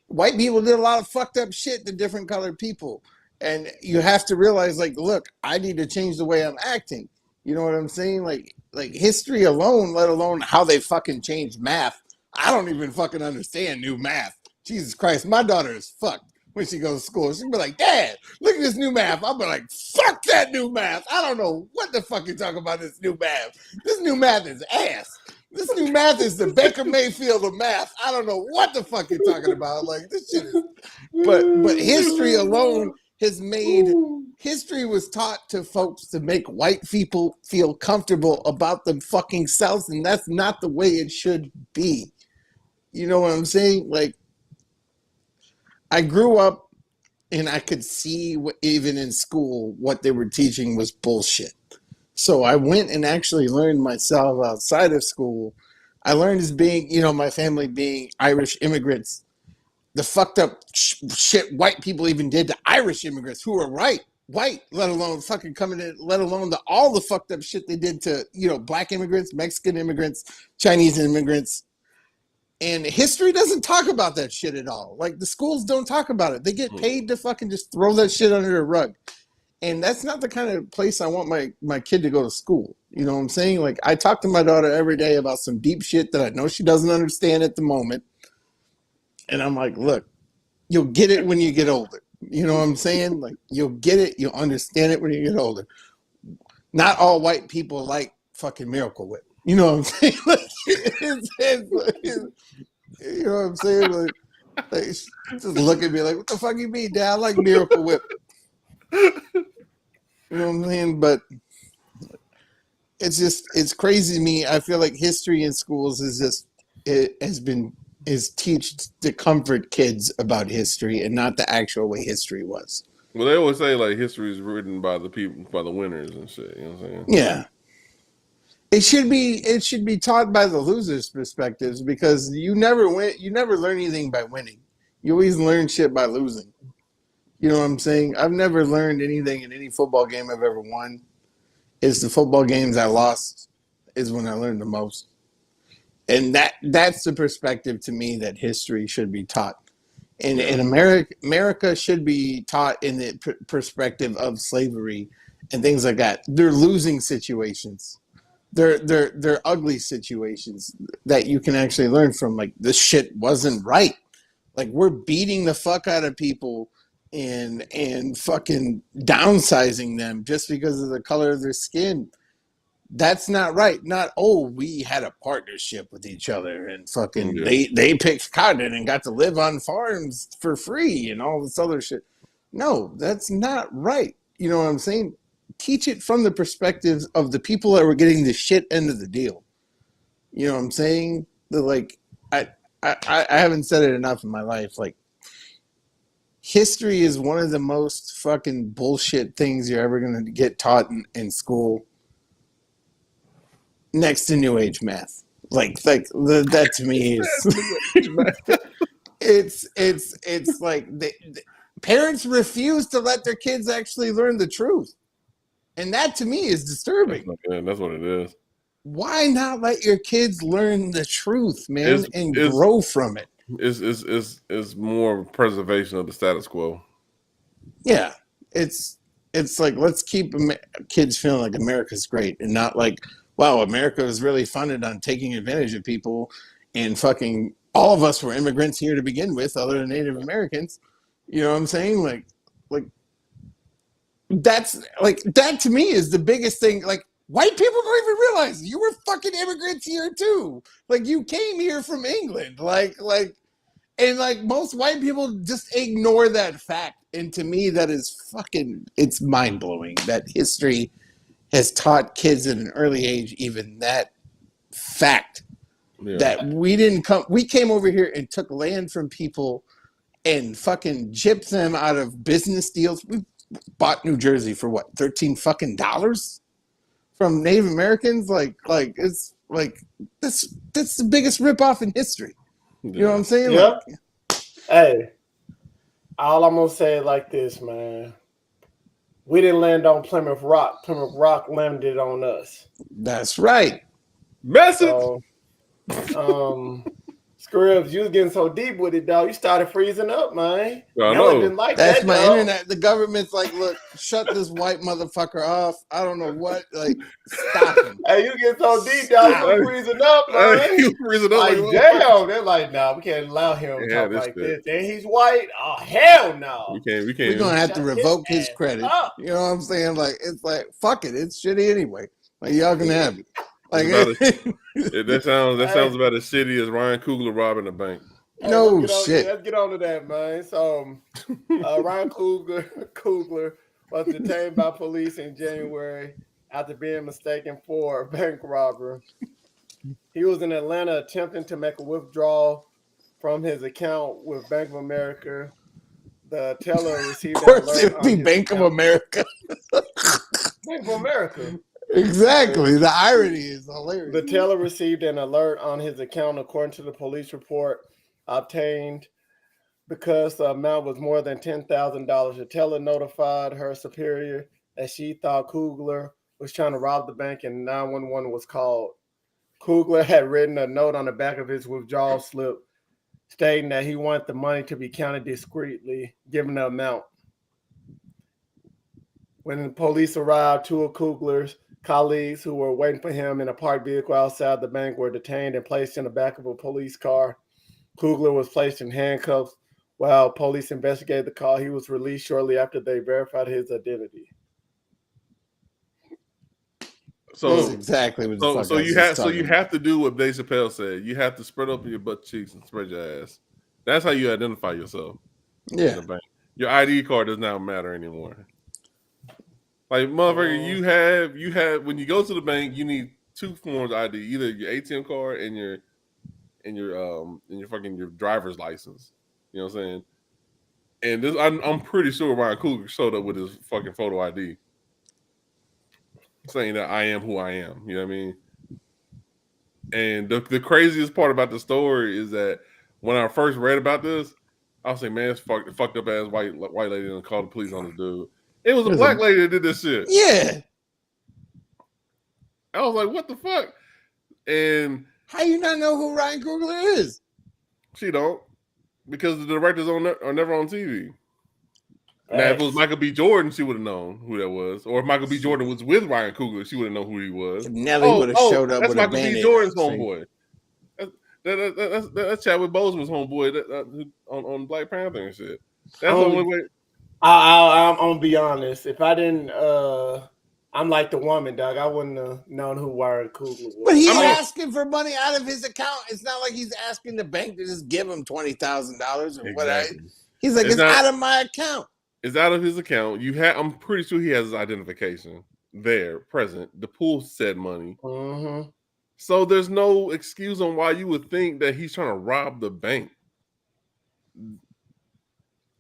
White people did a lot of fucked up shit to different colored people, and you have to realize, like, look, I need to change the way I'm acting. You know what I'm saying? Like history alone, let alone how they fucking changed math. I don't even fucking understand new math. Jesus Christ, my daughter is fucked when she goes to school. She'll be like, Dad, look at this new math. I'll be like, fuck that new math. I don't know what the fuck you talking about this new math. This new math is ass. This new math is the Baker Mayfield of math. I don't know what the fuck you're talking about. Like, this shit is... But history alone has made... History was taught to folks to make white people feel comfortable about them fucking selves, and that's not the way it should be. You know what I'm saying? Like, I grew up and I could see, even in school, what they were teaching was bullshit. So I went and actually learned myself outside of school. I learned as being, my family being Irish immigrants, the fucked up shit white people even did to Irish immigrants who were white, let alone fucking coming in, let alone all the fucked up shit they did to, black immigrants, Mexican immigrants, Chinese immigrants. And history doesn't talk about that shit at all. Like, the schools don't talk about it. They get paid to fucking just throw that shit under the rug. And that's not the kind of place I want my kid to go to school. You know what I'm saying? Like, I talk to my daughter every day about some deep shit that I know she doesn't understand at the moment. And I'm like, look, you'll get it when you get older. You know what I'm saying? Like, you'll get it, you'll understand it when you get older. Not all white people like fucking Miracle Whip. You know what I'm saying? Like, you know what I'm saying? Like, just look at me like, what the fuck you mean, Dad? I like Miracle Whip. You know what I'm saying? But it's crazy to me. I feel like history in schools is teach to comfort kids about history and not the actual way history was. Well, they always say like history is written by the people, by the winners and shit. You know what I'm saying? Yeah. It should be taught by the losers' perspectives, because you never learn anything by winning. You always learn shit by losing. You know what I'm saying? I've never learned anything in any football game I've ever won. It's the football games I lost is when I learned the most. And that's the perspective to me that history should be taught. And America should be taught in the perspective of slavery and things like that. They're losing situations. They're ugly situations that you can actually learn from. Like, this shit wasn't right. Like, we're beating the fuck out of people and fucking downsizing them just because of the color of their skin. That's not right. Not, we had a partnership with each other and fucking they picked cotton and got to live on farms for free and all this other shit. No, that's not right. You know what I'm saying? Teach it from the perspectives of the people that were getting the shit end of the deal. You know what I'm saying? I haven't said it enough in my life. Like, history is one of the most fucking bullshit things you're ever going to get taught in school, next to New Age math. That to me is it's like parents refuse to let their kids actually learn the truth, and that to me is disturbing. That's what it is. Why not let your kids learn the truth, man, and grow from it? It's more preservation of the status quo. Yeah, it's like, let's keep kids feeling like America's great, and not like, wow, America is really funded on taking advantage of people, and fucking all of us were immigrants here to begin with, other than Native Americans. You know what I'm saying? Like that's like, that to me is the biggest thing. Like, white people don't even realize you were fucking immigrants here too. Like, you came here from England. And like, most white people just ignore that fact. And to me, that is fucking, it's mind blowing that history has taught kids at an early age even that fact. Yeah. That we came over here and took land from people and fucking gypped them out of business deals. We bought New Jersey for what, $13 fucking dollars from Native Americans? Like it's like, that's the biggest ripoff in history. You know what I'm saying? Yep. Like, hey, all I'm gonna say like this, man. We didn't land on Plymouth Rock. Plymouth Rock landed on us. That's right. Message. So, Scribs, you was getting so deep with it, dog. You started freezing up, man. I know. Didn't like that's that, my dog. internet. The government's like, look, shut this white motherfucker off. I don't know what. Like, stop him. Hey, you get so deep, dog. You freezing up, man. You freezing up. Like, damn. They're like, nah, we can't allow him to talk like this. And he's white. Oh, hell no. We can't. We're gonna have to revoke his credit. You know what I'm saying? Like, it's like, fuck it. It's shitty anyway. Like, y'all can have it. Like, that sounds about as shitty as Ryan Coogler robbing a bank. No shit. Let's get on to that, man. So, Ryan Coogler was detained by police in January after being mistaken for a bank robber. He was in Atlanta attempting to make a withdrawal from his account with Bank of America. The teller received an alert. Of course, it would be Bank of America. Bank of America. Exactly. The irony is hilarious. The teller received an alert on his account, according to the police report obtained, because the amount was more than $10,000. The teller notified her superior that she thought Coogler was trying to rob the bank, and 911 was called. Coogler had written a note on the back of his withdrawal slip stating that he wanted the money to be counted discreetly, given the amount. When the police arrived, two of Coogler's colleagues who were waiting for him in a parked vehicle outside the bank were detained and placed in the back of a police car. Coogler was placed in handcuffs while police investigated the call. He was released shortly after they verified his identity. So that's exactly what the fuck you have to do what Dave Chappelle said. You have to spread open your butt cheeks and spread your ass. That's how you identify yourself. Yeah. In the bank. Your ID card does not matter anymore. Like, motherfucker, you have when you go to the bank, you need two forms of ID, either your ATM card and your driver's license. You know what I'm saying? And this, I'm pretty sure Ryan Coogler showed up with his fucking photo ID, saying that I am who I am. You know what I mean? And the craziest part about the story is that when I first read about this, I was like, man, it's fucked up ass white lady and called the police on this dude. It was a black lady that did this shit. Yeah. I was like, what the fuck? And how you not know who Ryan Coogler is? She don't. Because the directors are never on TV. Now, if it was Michael B. Jordan, she would have known who that was. Or if Michael B. Jordan was with Ryan Coogler, she would have known who he was. If Nelly would have showed up with Michael B. Jordan's homeboy. That's Chadwick Boseman's homeboy on Black Panther and shit. That's the only way. I'm gonna be honest. If I didn't, I'm like the woman, dog. I wouldn't have known who Ryan Coogler was. But he's asking for money out of his account. It's not like he's asking the bank to just give him $20,000 or whatever. He's like, it's out of my account. It's out of his account. I'm pretty sure he has his identification there, present, to pull said money. Mm-hmm. So there's no excuse on why you would think that he's trying to rob the bank.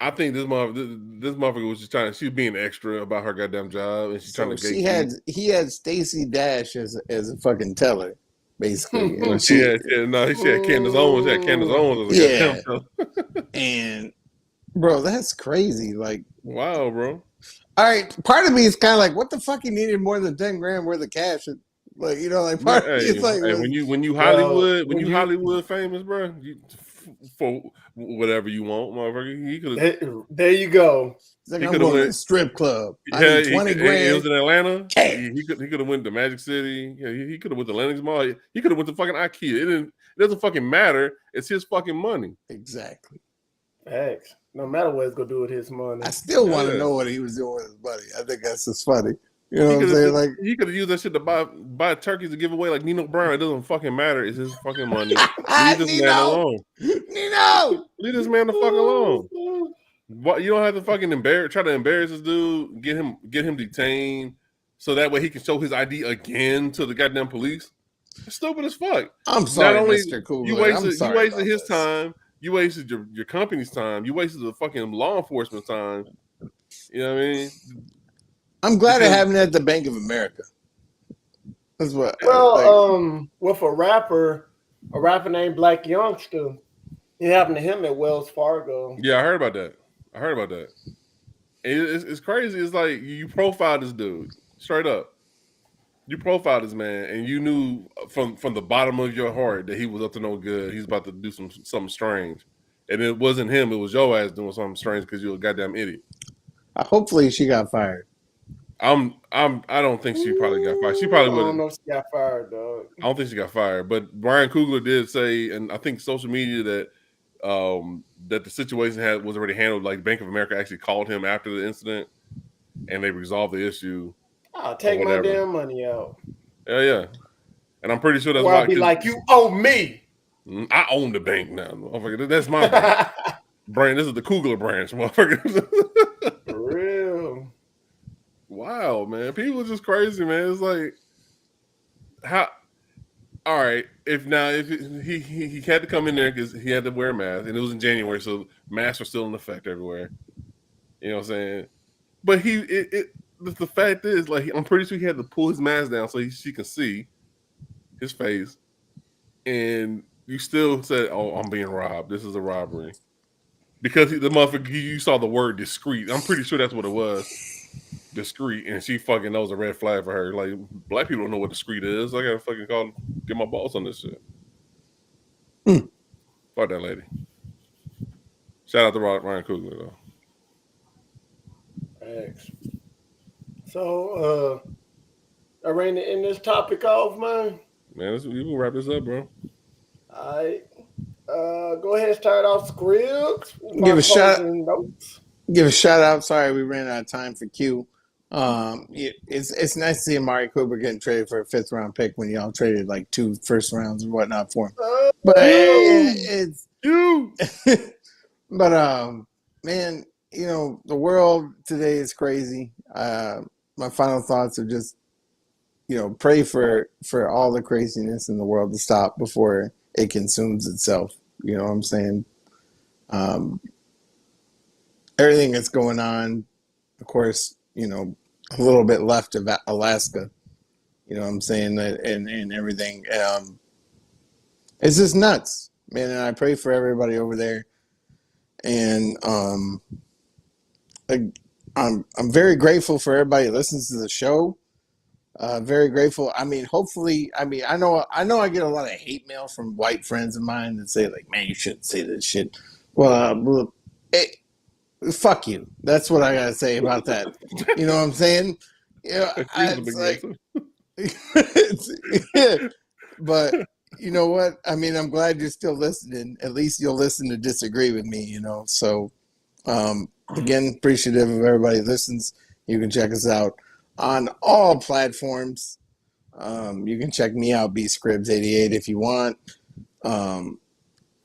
I think this motherfucker was just trying. She was being extra about her goddamn job, and she's trying to gatekeep. He had Stacey Dash as a fucking teller, basically. You know, She had Candace Owens. She had Candace Owens as a goddamn teller. And bro, that's crazy. Like, wow, bro. All right, part of me is kind of like, what the fuck? He needed more than 10 grand worth of cash. Like, you know, like part of me is like, when you Hollywood famous, bro, for whatever you want, motherfucker, he could have. There you go. It's like, I'm going to a strip club. I need 20 grand. It was in Atlanta. He could have went to Magic City. He could have went to Lenox Mall. He could have went to fucking IKEA. It doesn't fucking matter. It's his fucking money. Exactly. Thanks. No matter what he's gonna do with his money. I still want to know what he was doing with his money. I think that's just funny. You know what I'm saying? Like, he could have used that shit to buy turkeys to give away like Nino Brown. It doesn't fucking matter. It's his fucking money. Leave this man alone. Nino! Leave this man the fuck alone. What, you don't have to fucking try to embarrass this dude, get him detained so that way he can show his ID again to the goddamn police. It's stupid as fuck. I'm sorry, Mr. Coogler. You wasted his time. You wasted your company's time. You wasted the fucking law enforcement time. You know what I mean? I'm glad I haven't at the Bank of America. That's what. Well, with a rapper named Black Youngster, it happened to him at Wells Fargo. Yeah, I heard about that. It's crazy. It's like you profiled this dude straight up. You profiled this man, and you knew from the bottom of your heart that he was up to no good. He's about to do something strange, and it wasn't him. It was your ass doing something strange because you're a goddamn idiot. Hopefully, she got fired. I don't think she probably got fired. She probably would. I don't know if she got fired, dog. I don't think she got fired. But Brian Coogler did say, and I think social media that the situation was already handled. Like Bank of America actually called him after the incident, and they resolved the issue. I'll take my damn money out. Yeah. And I'm pretty sure that's why I'll be like, you owe me. I own the bank now, motherfucker. That's my bank. Brand. This is the Coogler branch, motherfucker. For real. Wow, man. People are just crazy, man. It's like, how? All right. If he had to come in there because he had to wear a mask, and it was in January, so masks were still in effect everywhere. You know what I'm saying? But the fact is, like, I'm pretty sure he had to pull his mask down so she can see his face, and you still said, "Oh, I'm being robbed. This is a robbery," because the motherfucker, you saw the word discreet. I'm pretty sure that's what it was. Discreet, and she fucking knows a red flag for her. Like, black people don't know what discreet is. I gotta fucking get my boss on this shit. Fuck that lady. Shout out to Ryan Coogler though. Thanks. So, I ran to end this topic off, man. Man, you can wrap this up, bro. All right. Go ahead and start off scripts. Give a shout out. Sorry, we ran out of time for Q. It's nice to see Amari Cooper getting traded for a 5th round pick when y'all traded like 2 first rounds and whatnot for him. But it's you. But man, you know, the world today is crazy. My final thoughts are just, you know, pray for all the craziness in the world to stop before it consumes itself. You know what I'm saying? Everything that's going on, of course, you know, a little bit left of Alaska, you know what I'm saying, and everything. It's just nuts, man, and I pray for everybody over there. And I'm very grateful for everybody who listens to the show. Very grateful. I mean, hopefully, I know I get a lot of hate mail from white friends of mine that say, like, man, you shouldn't say this shit. Well, fuck you. That's what I gotta say about that. You know what I'm saying? Yeah, but you know what? I mean, I'm glad you're still listening. At least you'll listen to disagree with me, you know. So, again, appreciative of everybody who listens. You can check us out on all platforms. You can check me out, bscribs88, if you want.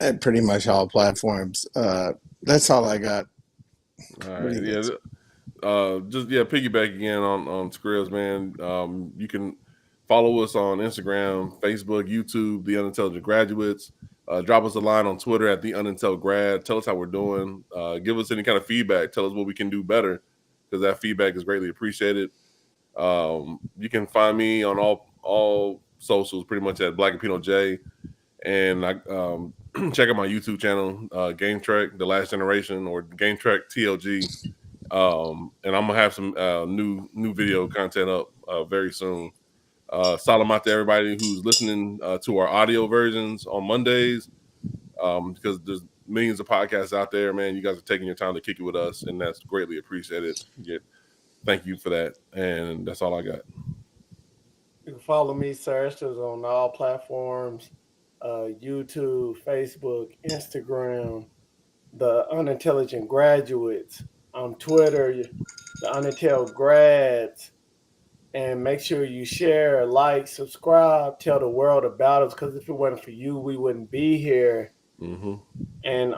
At pretty much all platforms. That's all I got. All right, piggyback again on Scribs, man. You can Follow us on Instagram, Facebook, YouTube, The Unintelligent Graduates. Drop us a line on Twitter at The Unintel Grad. Tell us how we're doing. Give us any kind of feedback. Tell us what we can do better, because that feedback is greatly appreciated. You can find me on all socials pretty much at Black and Pino J. And I check out my YouTube channel, Game Trek, The Last Generation, or Game Trek TLG. And I'm gonna have some new video content up very soon. Salam out to everybody who's listening to our audio versions on Mondays, because there's millions of podcasts out there, man. You guys are taking your time to kick it with us, and that's greatly appreciated. Thank you for that. And that's all I got. You can follow me, Search, on all platforms, YouTube, Facebook, Instagram, The Unintelligent Graduates, on Twitter, The Unintel Grads. And make sure you share, like, subscribe, tell the world about us, because if it wasn't for you, we wouldn't be here. Mm-hmm. And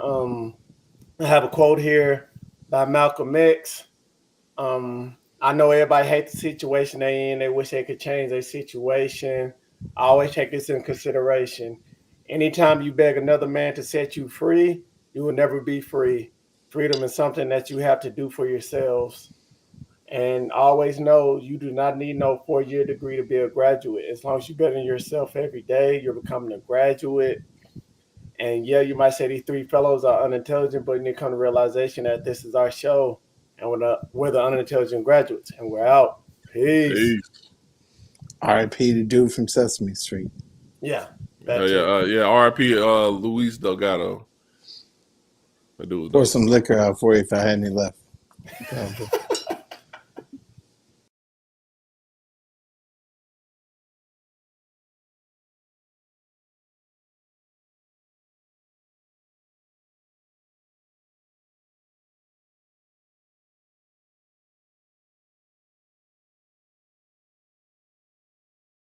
I have a quote here by Malcolm X. I know everybody hates the situation they in. They wish they could change their situation. I always take this in consideration. Anytime you beg another man to set you free, you will never be free. Freedom is something that you have to do for yourselves. And always know you do not need no 4-year degree to be a graduate. As long as you better yourself every day, you're becoming a graduate. And yeah, you might say these three fellows are unintelligent, but you come to realization that this is our show, and we're the Unintelligent Graduates, and we're out. Peace. R.I.P. the dude from Sesame Street. Yeah. R.I.P. Luis Delgado. That dude was Pour dope. some liquor out for you if I had any left.